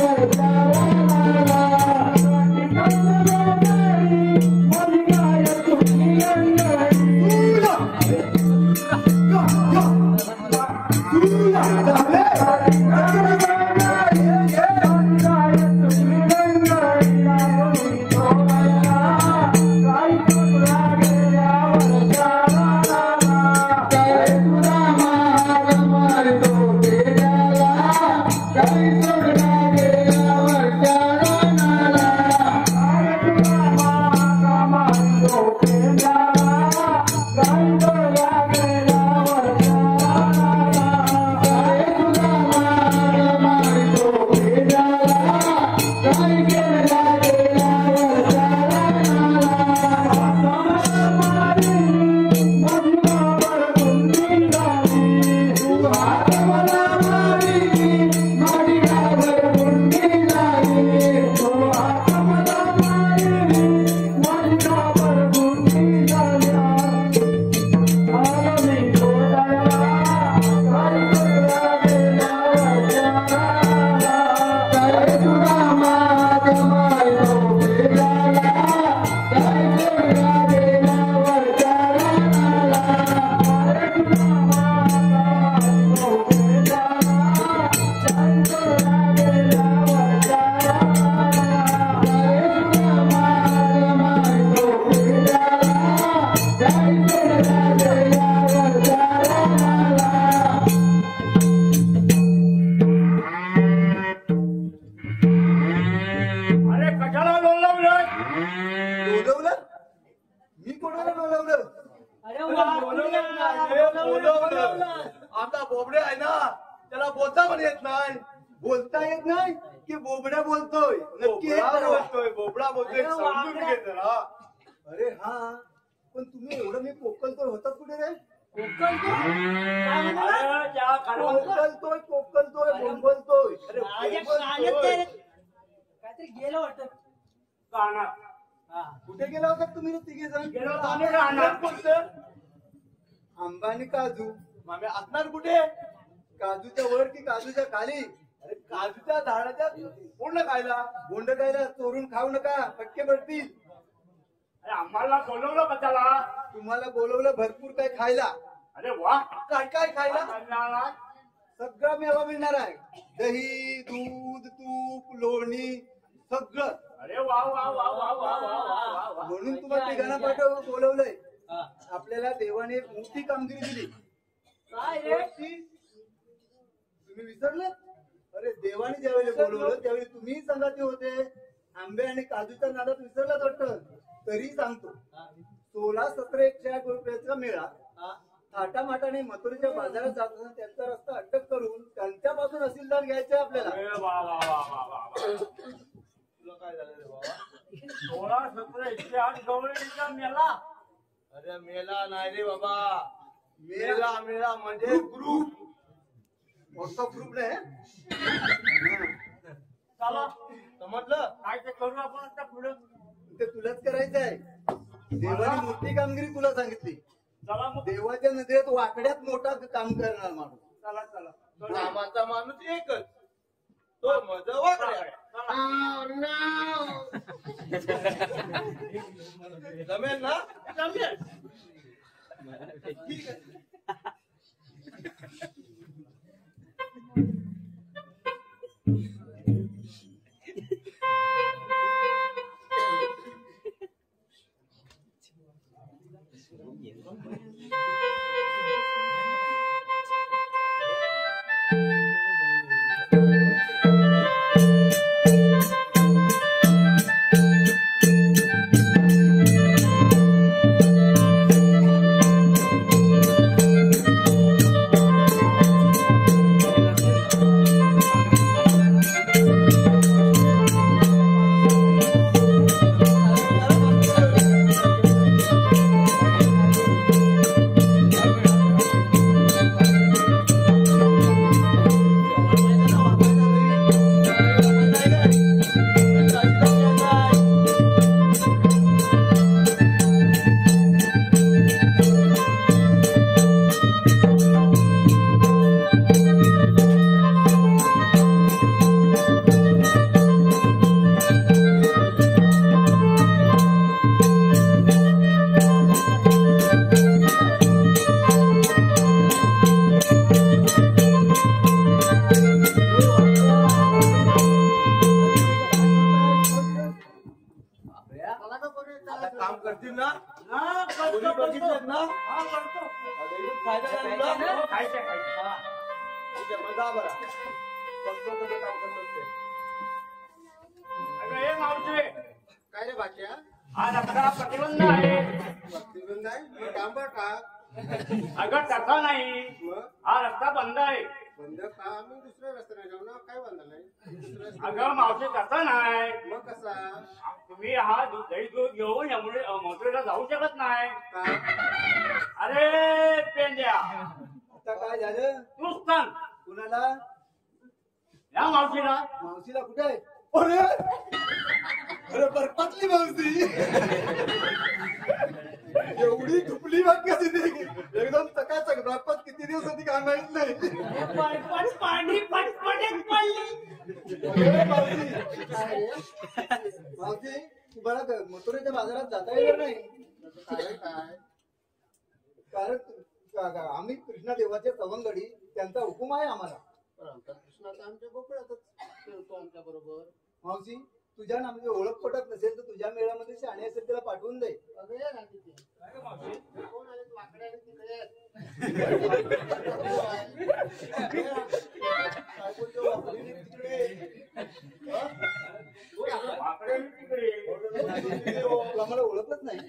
आमचा बोबडे आहे ना त्याला बोलता पण येत नाही. बोलता येत नाही की बोबड्या बोलतोय? नक्की बोलतोय, बोबडा बोलतोय, समजून घे जरा. अरे हा, पण तुम्ही एवढं मी कोकलतोय होतात कुठे रे? कोकलतोय बोंबलतोय. काहीतरी गेलं वाटत. कुठे गेला होता तुम्ही तिघे जण? आंबा आणि काजू मामे असणार कुठे? काजूच्या वर की काजूच्या खाली? अरे काजूच्या झाडाच्या बोंड खायला. बोंड खायला चोरून खाऊ नका, पटके पडतील. आम्हाला बोलवलं का त्याला? तुम्हाला बोलवलं भरपूर काय खायला. अरे वा, काय काय खायला? सगळा मेवा मिळणार आहे. दही, दूध, तूप, लोणी सगळं. अरे वा वा वा वा वा वा वा. म्हणून तुम्हाला तिघांना बोलवलंय. आपल्याला देवाने एक मोठी कामगिरी दिली. काय रे? तुम्ही विसरले? अरे देवाने ज्यावेळी बोलवलं त्यावेळी तुम्ही संगाती होते. आंबे आणि काजूच्या नादात विसरलाच वाटतं. तरी सांगतो, 16-17 रुपयाचा मेळा थाटामाटाने मथुरेच्या बाजारात जात असताना त्यांचा रस्ता अटक करून त्यांच्यापासून असीलदार घ्यायचे आपल्याला. तुला काय झालं रे बाबा? 16-17 गवळीचा मेला. अरे मेला नाही रे बाबा, मेला मेला म्हणजे ग्रुप. व्हॉट्सअप ग्रुप नाही चला समजलं? काय ते करू आपण आता पुढे. ते तुलाच करायचं आहे. देवाने मोठी कामगिरी तुला सांगितली. चला मग. देवाच्या नजरेत वाकड्यात मोठा काम करणार माणूस. चला चला. कामाचा माणूस एकच, तो मज वाकड्या. जमेल ना? जमेल. ठीक आहे. काम करतील ना? कोणी बघितलं ना? फायदा झाला ना? खायचं खायचं. ठीक आहे, मग जा बरं. बघतो कसं काम करतात ते. अगं हे मावशी, काय रे भाच्या? हा रस्ता प्रतिबंध आहे. प्रतिबंध आहे? मग डांबर टाक. अगं तसा नाही, मग हा रस्ता बंद आहे. बंद का? मग दुसऱ्या रस्त्याने जाऊ ना. काय बंद नाही? दुसऱ्या रस्त्याने. अगं मावशी तसा नाही. मग कसा? तुम्ही हा दही दूध घेऊन यामुळे मथुरेला जाऊ शकत नाही. काय? अरे पेंड्या, आता काय झालं? तूच सांग कुणाला? या मावशीला. मावशीला कुठे आहे? अरे अरे बर्फातली मावशी. एवढी टुपली वाक्य एकदम चकाचक. बर्फात किती दिवस होती काय माहित नाही. पाणी पटपटच पडली. अरे मावशी, काय रे? मावशी तुम्हाला मथुरेच्या बाजारात जाता येणार नाही. कारण काय? कारण आम्ही कृष्णा देवाचे सवंगडी, त्यांचा हुकूम आहे आम्हाला. पण आमचा कृष्णा तर आमच्या गोकुळातच खेळतो आमच्या बरोबर. मावशी तुझ्या नावाची ओळख पटत नसेल तर तुझ्या मेळामध्ये शाणे असेल त्याला पाठवून दे. अरे ना तिथे कोण आले? वाकडे आले तिकडे. काय बोलतो वाकडी तिकडे? तू आम्हाला ओळखलंच नाही.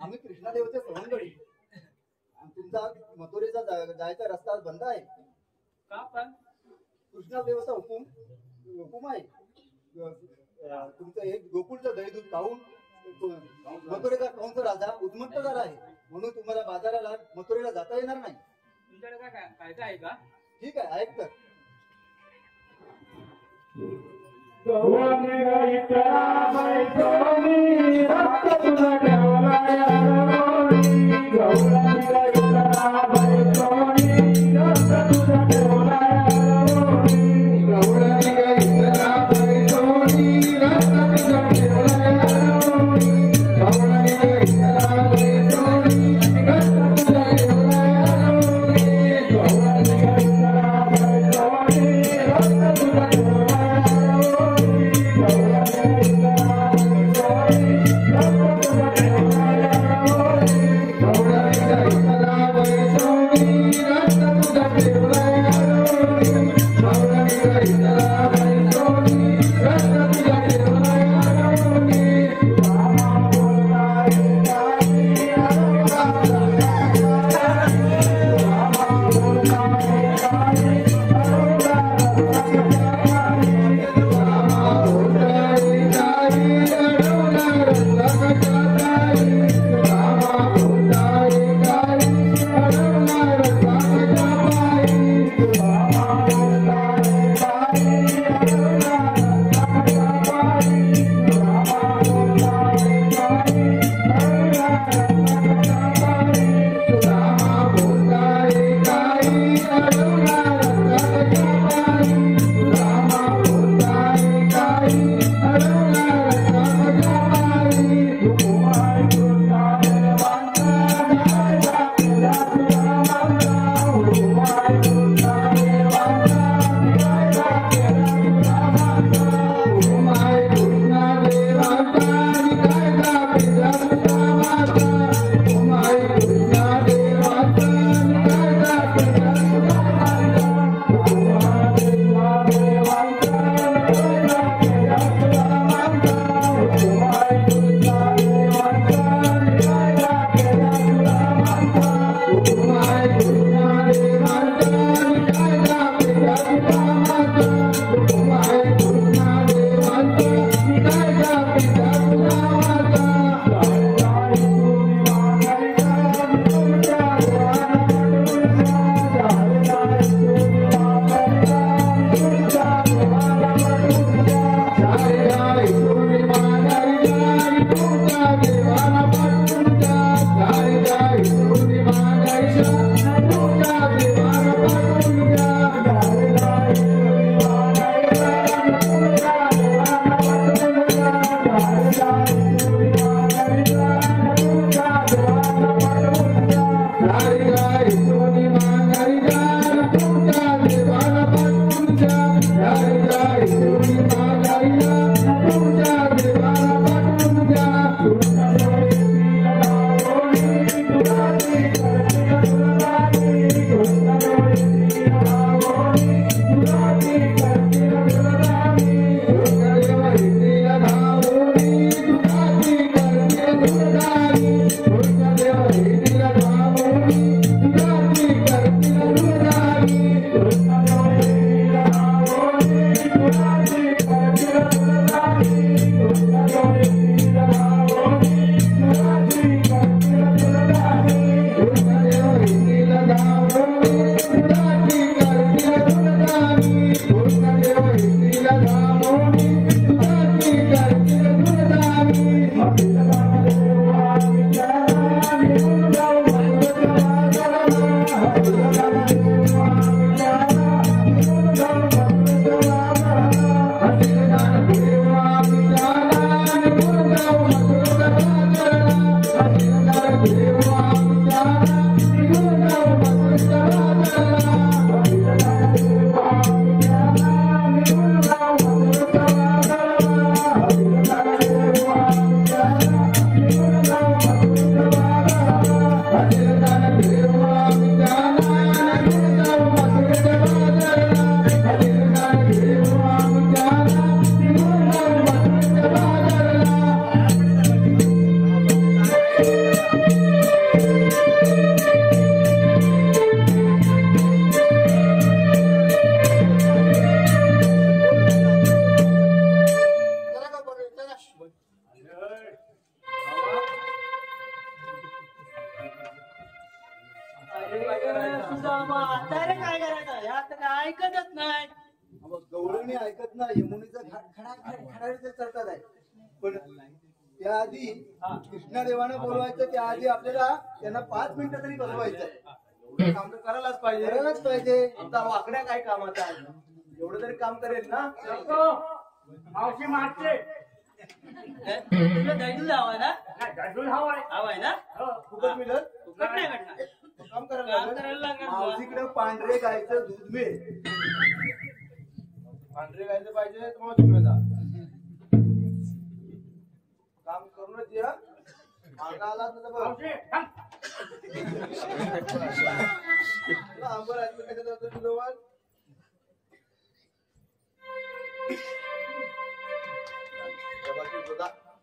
आम्ही कृष्णा देवाचे सवंगडी. तुमचा मथुरेचा जायचा रस्ता बंद आहे. का पण कृष्णादेवाचा हुकुम आहे. तुमचं एक गोकुळचं दही दूध खाऊन मथुरेचा कंस राजा उद्मत्त झाला आहे, म्हणून तुम्हाला बाजाराला मथुरेला जाता येणार नाही. तुमच्याकडे काय कायदा आहे का? ठीक आहे, ऐक तर. गौरांनी गाई करा बाई सोनी, रक्त तुझा ठेवला यारोनी. गौरांनी गाई करा बाई सोनी, रक्त तुझा ठेवला यारोनी. गौरांनी गाई करा बाई सोनी, रक्त तुझा ठेवला यारोनी. गौरांनी गाई करा बाई सोनी, रक्त तुझा ठेवला यारोनी. गौरांनी गाई करा बाई सोनी, रक्त तुझा ठेवला म्हातारे काय करायचं यात काय ऐकतच नाही. गवळणी ऐकत ना यमुनेचा खडाखड चढतात आहे. पण त्याआधी कृष्णादेवानं बोलवायचं, त्याआधी आपल्याला त्यांना 5 मिनिटं तरी बसवायचं. एवढं काम तर करायलाच पाहिजे. करायलाच पाहिजे. आमचा वाकड्या काय कामाचा आहे, एवढं तरी काम करेल ना. मावशी मागते तुला दैदूल हवा ना? गाजून हवाय हवाय ना? फुकट मिळत फुकट नाही भेटणार. काम काम करायला करायला लागणार. मावशीकडे पांढरे गायचं दूध मिळेल. पांढरे गायचं पाहिजे तर मग तिकडे जा, काम करूनच या. मागा आला तर बघ मावशी थांब. तुला आंबा राहायचं कशात होतं तुझं वाल?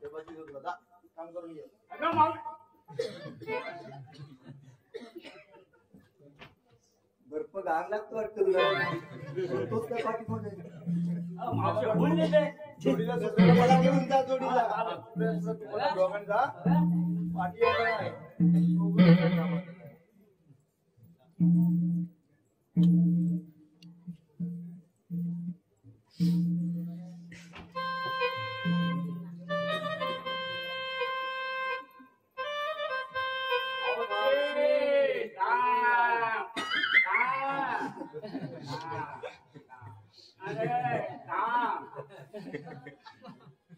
देवाची दूध बघा, काम करून घे. अगं मावशी बर्फ घाण लागतो वाटतं तुला. तोच त्या पाठीमध्ये. मावशी बोलले ते जोडीला मला घेऊन जा जोडीला. तुम्हाला दोघांचा पाठी आहे.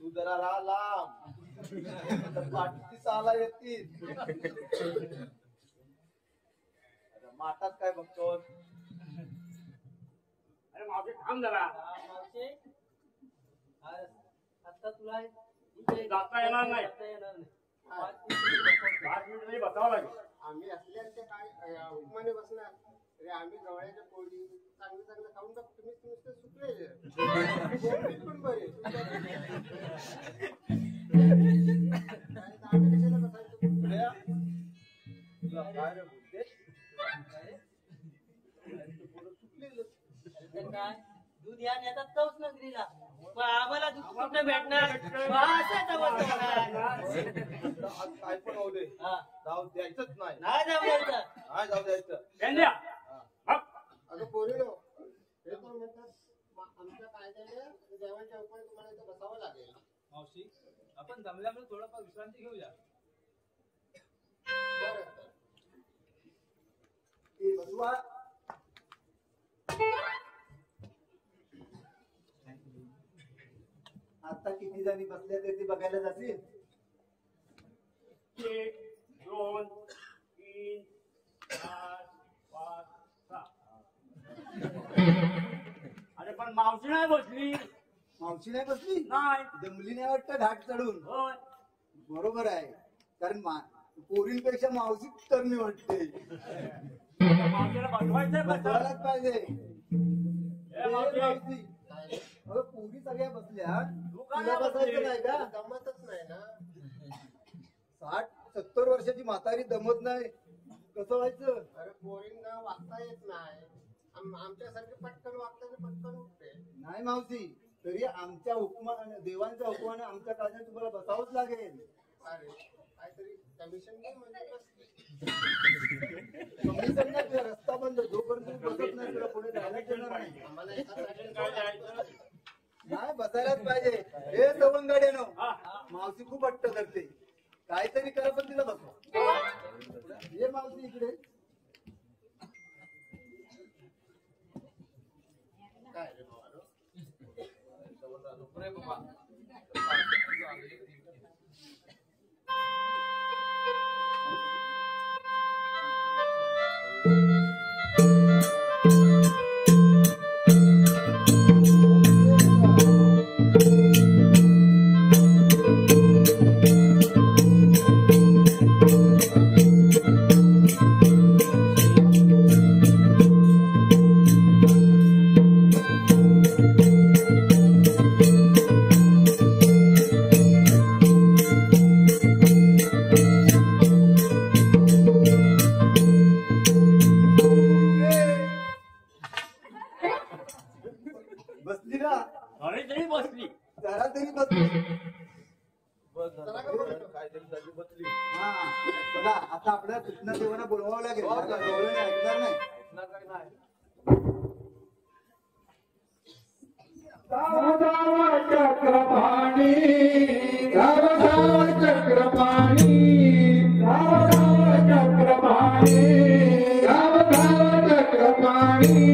तू जरा राहा लांब, पाठीची साला येतील. माठात काय बघतो? अरे मावशी थांब जरा. मावशी, आता तुला जाता येणार नाही. जाता येणार नाही. 5 मिनिट तरी बसावं लागेल. आम्ही असल्याचे काय हुकमाने बसणार. अरे आम्ही जवळच्या पोळी चांगलं चांगलं खाऊन टाकू. तुम्ही नुसते सुटले पण बरे. आम्ही कशाला बसायचं? तुला काय रे बोलते? तर काय दूध या नेतात तोच नगरीला. मग आम्हाला दूध कुठं भेटणार? भाषाचा बसवणार. आज काय पण होऊ दे, जाऊ द्यायचंच नाही. नाही जाऊ द्यायचं. नाही जाऊ द्यायचं. पेंड्या बघ. अगं पोरीनो, हे पण म्हणतात आमच्या कायद्याने देवाच्या हुकमाने तुम्हाला इथं बसावं लागेल. मावशी आपण जमल्यामुळे थोडंफार विश्रांती घेऊया. बरं ते बसवा. आता किती जणी बसल्या ते बघायला जातील. 1 2 3 4 5 6. अरे पण मावशी नाही बसली. मावशी नाही बसली. नाही. जमली नाही वाटतं घाट चढून. होय. बरोबर आहे, कारण पोरींपेक्षा मावशी तरणी वाटते. मावशीला बसवायचंय बसा. बसवायलाच पाहिजे. ए मावशी मावशी, अगं पोरी सगळ्या बसल्या, तू का तुला नाही बसायचं बसली? नाही का? जमतच नाही ना. 60-70 वर्षाची म्हातारी दमत नाही, कसं व्हायचं? अरे पोरींना वागता येत नाही. आमच्यासारखे पटकन वागता पटकन उठते. नाही मावशी, तरी आमच्या हुकमाने, देवांच्या हुकमाने आमच्या काळजात तुम्हाला बसावंच लागेल. अरे काहीतरी कमिशन घे म्हणजे बसते. कमिशन नाही, तुझा रस्ता बंद. जोपर्यंत तू बसत नाही तुला पुढे जायलाच येणार नाही. आम्हाला एका पेंशन काय द्यायचं? नाही, बसायलाच पाहिजे. हे सवंगड्यानो, मावशी खूप हट्ट करते. काहीतरी करा पण तिला बसवा. ये मावशी इकडे. काय रे बाबा? रे बाबा. बसली ना? अरे तरी बसली. जरा तरी बसली. बस झालं. काहीतरी झाली बसली. हा, चला आता आपल्याला कृष्णदेवाला बोलवावं लागेल. आता गवळणी ऐकणार नाही. चक्रपाणी गाव चक्रपाणी गाव चक्रपाणी गाव चक्रपाणी गाव चक्रपाणी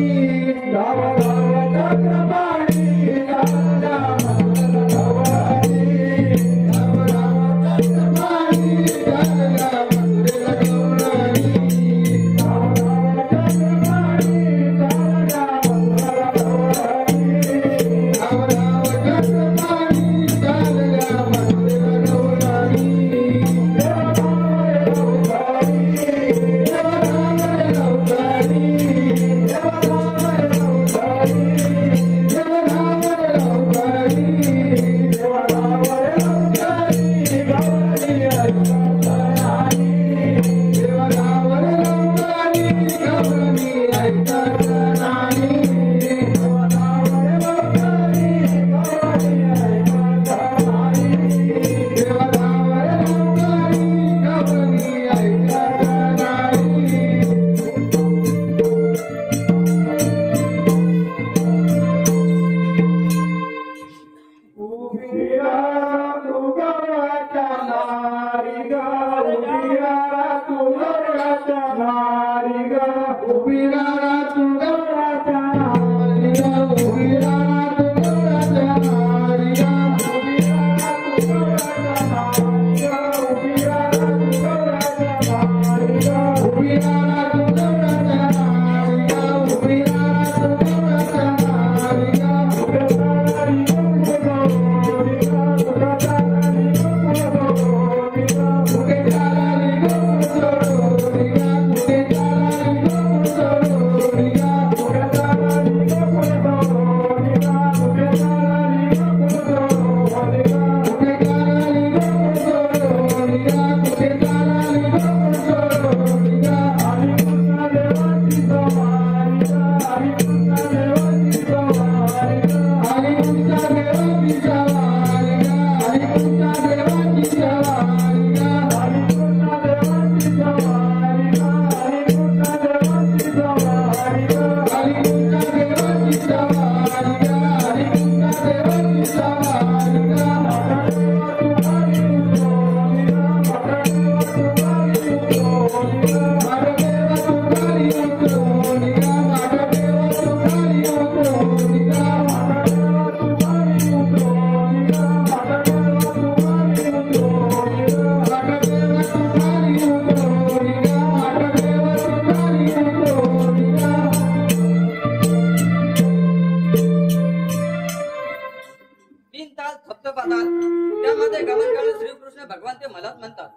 त्यामध्ये गमन करून श्रीकृष्ण भगवान ते मलाच म्हणतात.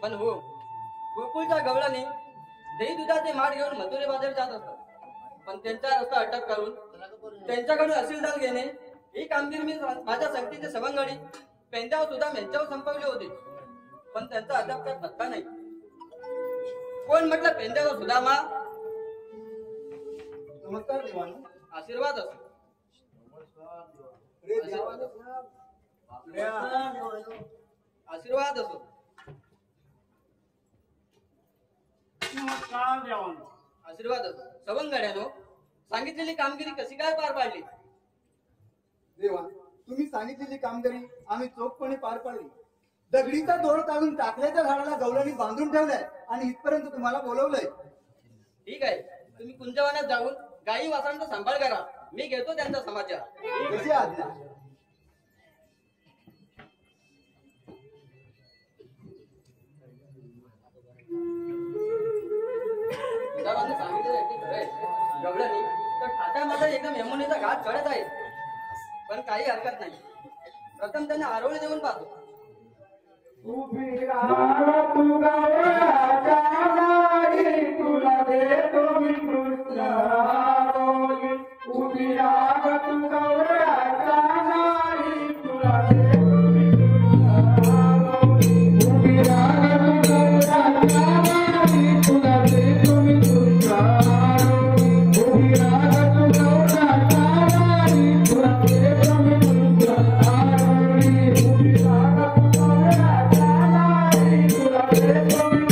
पण हो, गोकुळच्या गवळणी दही दुधाचे माठ घेऊन मथुरे बाजारी जात असतात. पण त्यांचा रस्ता अटक करून त्यांच्याकडून असीलदार घेणे ही कामगिरी मी माझ्या संगतीचे सवंगडी पेंद्यावर सुद्धा मेंच्यावर संपवले होते. पण त्यांचा अद्याप काही पत्ता नाही. कोण म्हटलं पेंद्यावर सुदामा? नमस्कार देवान. आशीर्वाद असो. आशीर्वाद असो. आशीर्वाद असो. सवंगड्यानो, सांगितलेली कामगिरी कशी काय पार पाडली? देवा, तुम्ही सांगितलेली कामगिरी आम्ही चोखपणे पार पाडली. दगडीचा दोर काढून टाकल्याच्या झाडाला गवळणी बांधून ठेवलाय आणि इथपर्यंत तुम्हाला बोलवलंय. ठीक आहे, तुम्ही कुंजवनात जाऊन गायी वासरांचा सांभाळ करा. मी घेतो त्यांचा समाचार. कशी आज्ञा. गवळणी तर ठाण्यामध्ये एकदम यमुनेचा घाट चढत आहे. पण काही हरकत नाही. प्रथम त्यांना आरोळी देऊन पाहतो. तुला देतो मी कृष्ण आरोळी. उभी राग तू गवळ्याच्या नारी. तुला देतो मी कृष्ण आरोळी. उभी राग तू गवळ्याच्या नारी. तुला देतो मी कृष्ण आरोळी. उभी राग तू गवळ्याच्या नारी. तुला देतो मी कृष्ण आरोळी. उभी राग तू गवळ्याच्या नारी. तुला देतो मी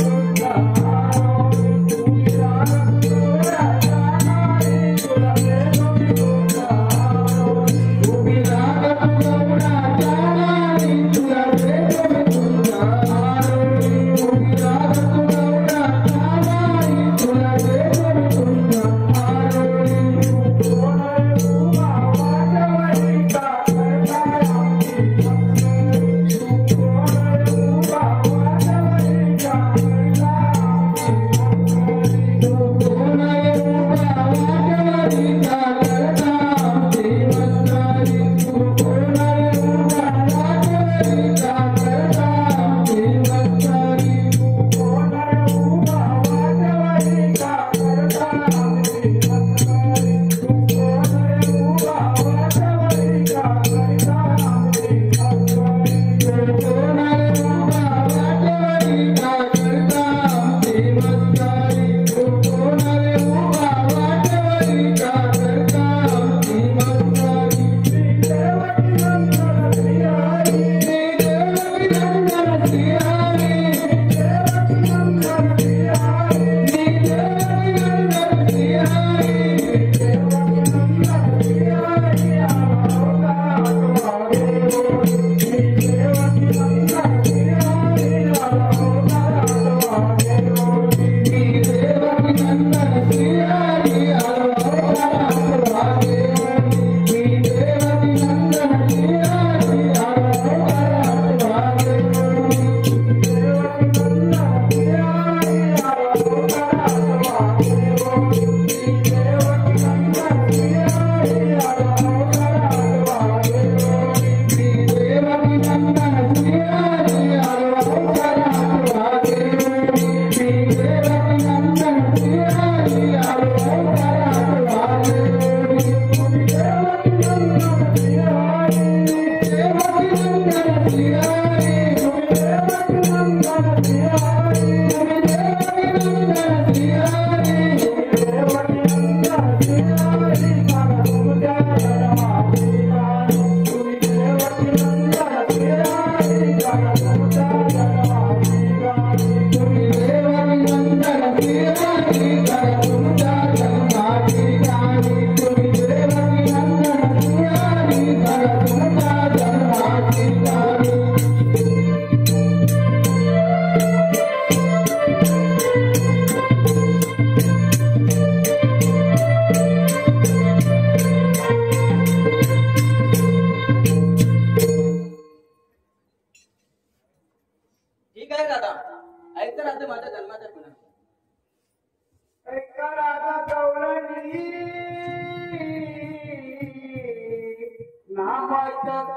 Thank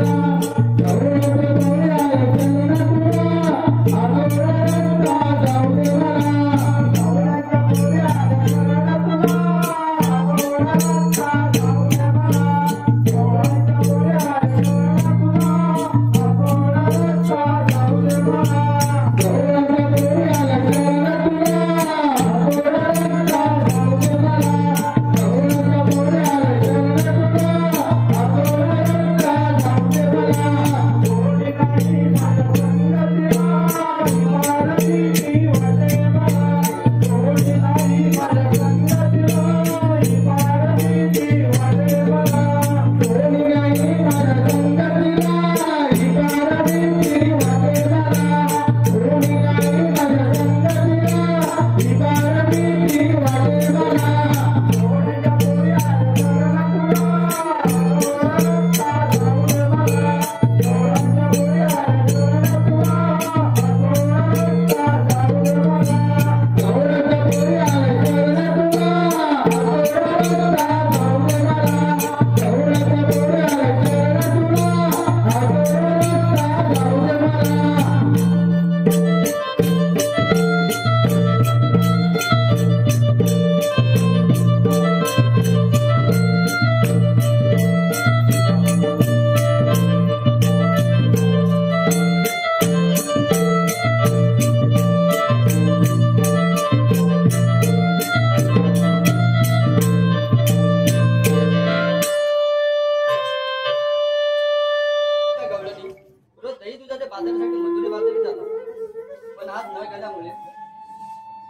you.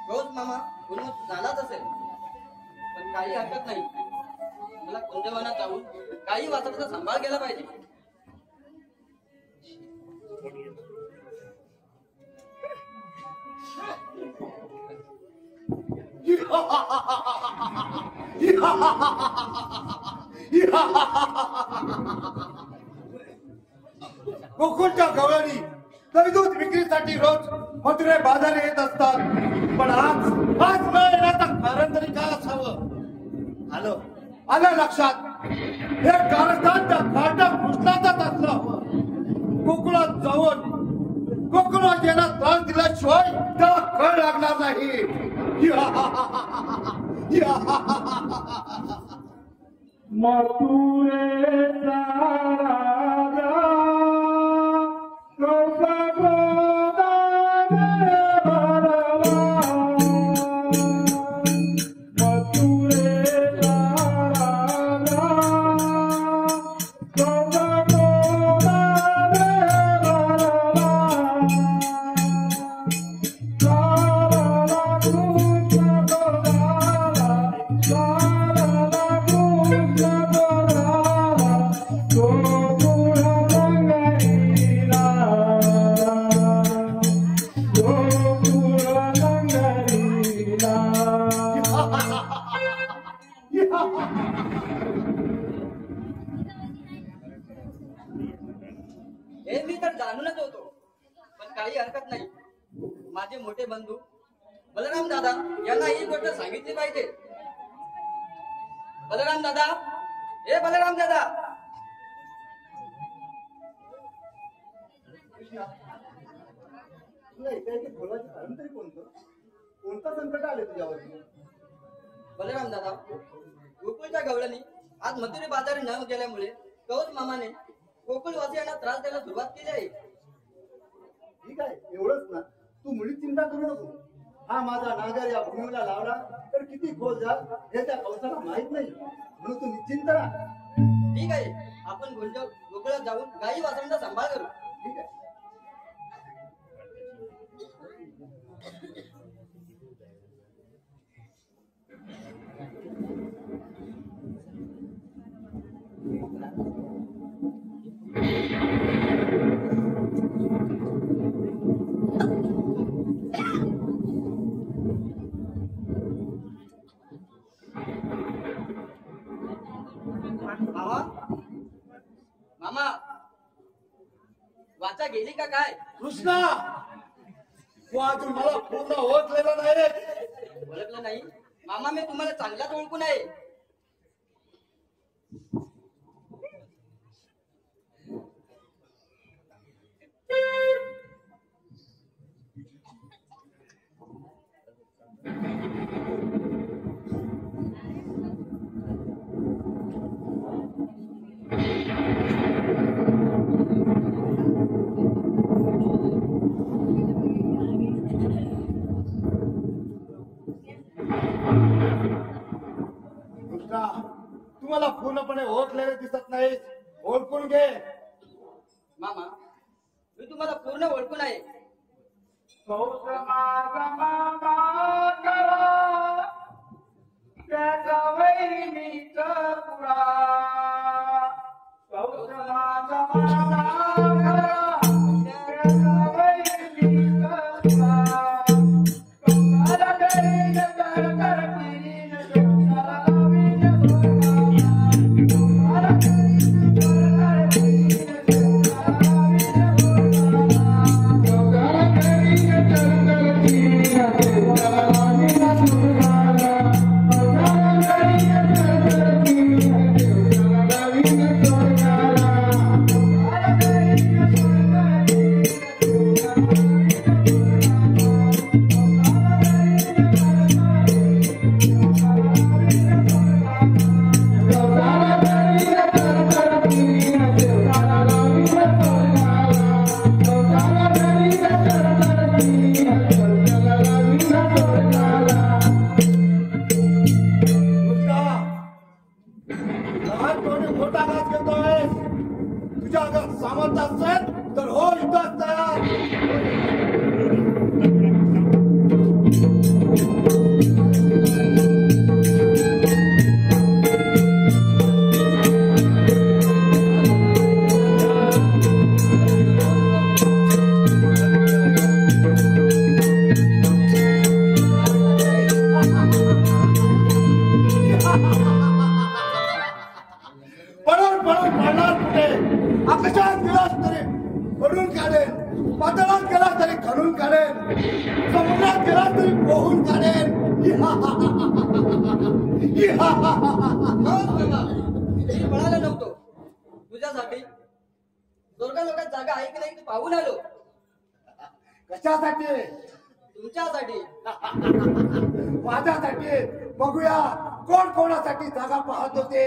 रोज मामा गुणवत झालाच असेल, पण काही हरकत नाही. मला कुंजवनात जाऊन काही वाचण्याचा सांभाळ केला पाहिजे. गोकुळच्या गवळणी दूध विक्रीसाठी रोज मथुरे बाजारी येत असतात, पण आज न येण्याचं कारण तरी काय असावं? आलं लक्षात. हे कारस्थान त्या काटा कृष्णाचाच असलं हवं. गोकुळात जाऊन गोकुळात याला त्रास दिल्याशिवाय त्याला कळ लागणार नाही. मथुरेचा राजा हे मी तर जाणूनच होतो, पण काही हरकत नाही. माझे मोठे बंधू बलराम दादा यांना ही गोष्ट सांगितली पाहिजे. बलराम दादा, हे बलराम दादा. कोणता संकट आले तुझ्यावर? बलराम दादा, गोकुळच्या गवळणी आज मथुरे बाजारी न गेल्यामुळे कौस मामाने गोकुळवासियांना त्रास द्यायला सुरुवात केली आहे. ठीक आहे, एवढंच ना. तू मुळीच चिंता करू नको. हा माझा नागर या भूमीला लावला तर किती खोल जा हे त्या कौसाला माहित नाही, म्हणून तू निश्चिंत राहा. ठीक आहे, आपण गोकुळात जाऊन गायी वासरांचा सांभाळ करू. ठीक आहे. मामा, मामा, वाचा गेली का काय? कृष्णा, तू अजून मला पूर्ण ओळखलेला नाही. ओळखलं नाही मामा? मी तुम्हाला चांगलाच ओळखून आहे. तुम्हाला पूर्णपणे ओळखलेले दिसत नाही. ओळखून घे. मामा मी तुम्हाला पूर्ण ओळखून आहे. आकाशात गेलास तरी पडून काढेल, पातळात गेला तरी खणून काढेल, समुद्रात गेला तरी पोहून काढेल. मी म्हणालो नव्हतो तुझ्यासाठी स्वर्ग लोकात जागा आहे की नाही तू पाहून आलो. कशासाठी? तुमच्यासाठी. माझ्यासाठी. बघूया कोण कोणासाठी जागा पाहत होते.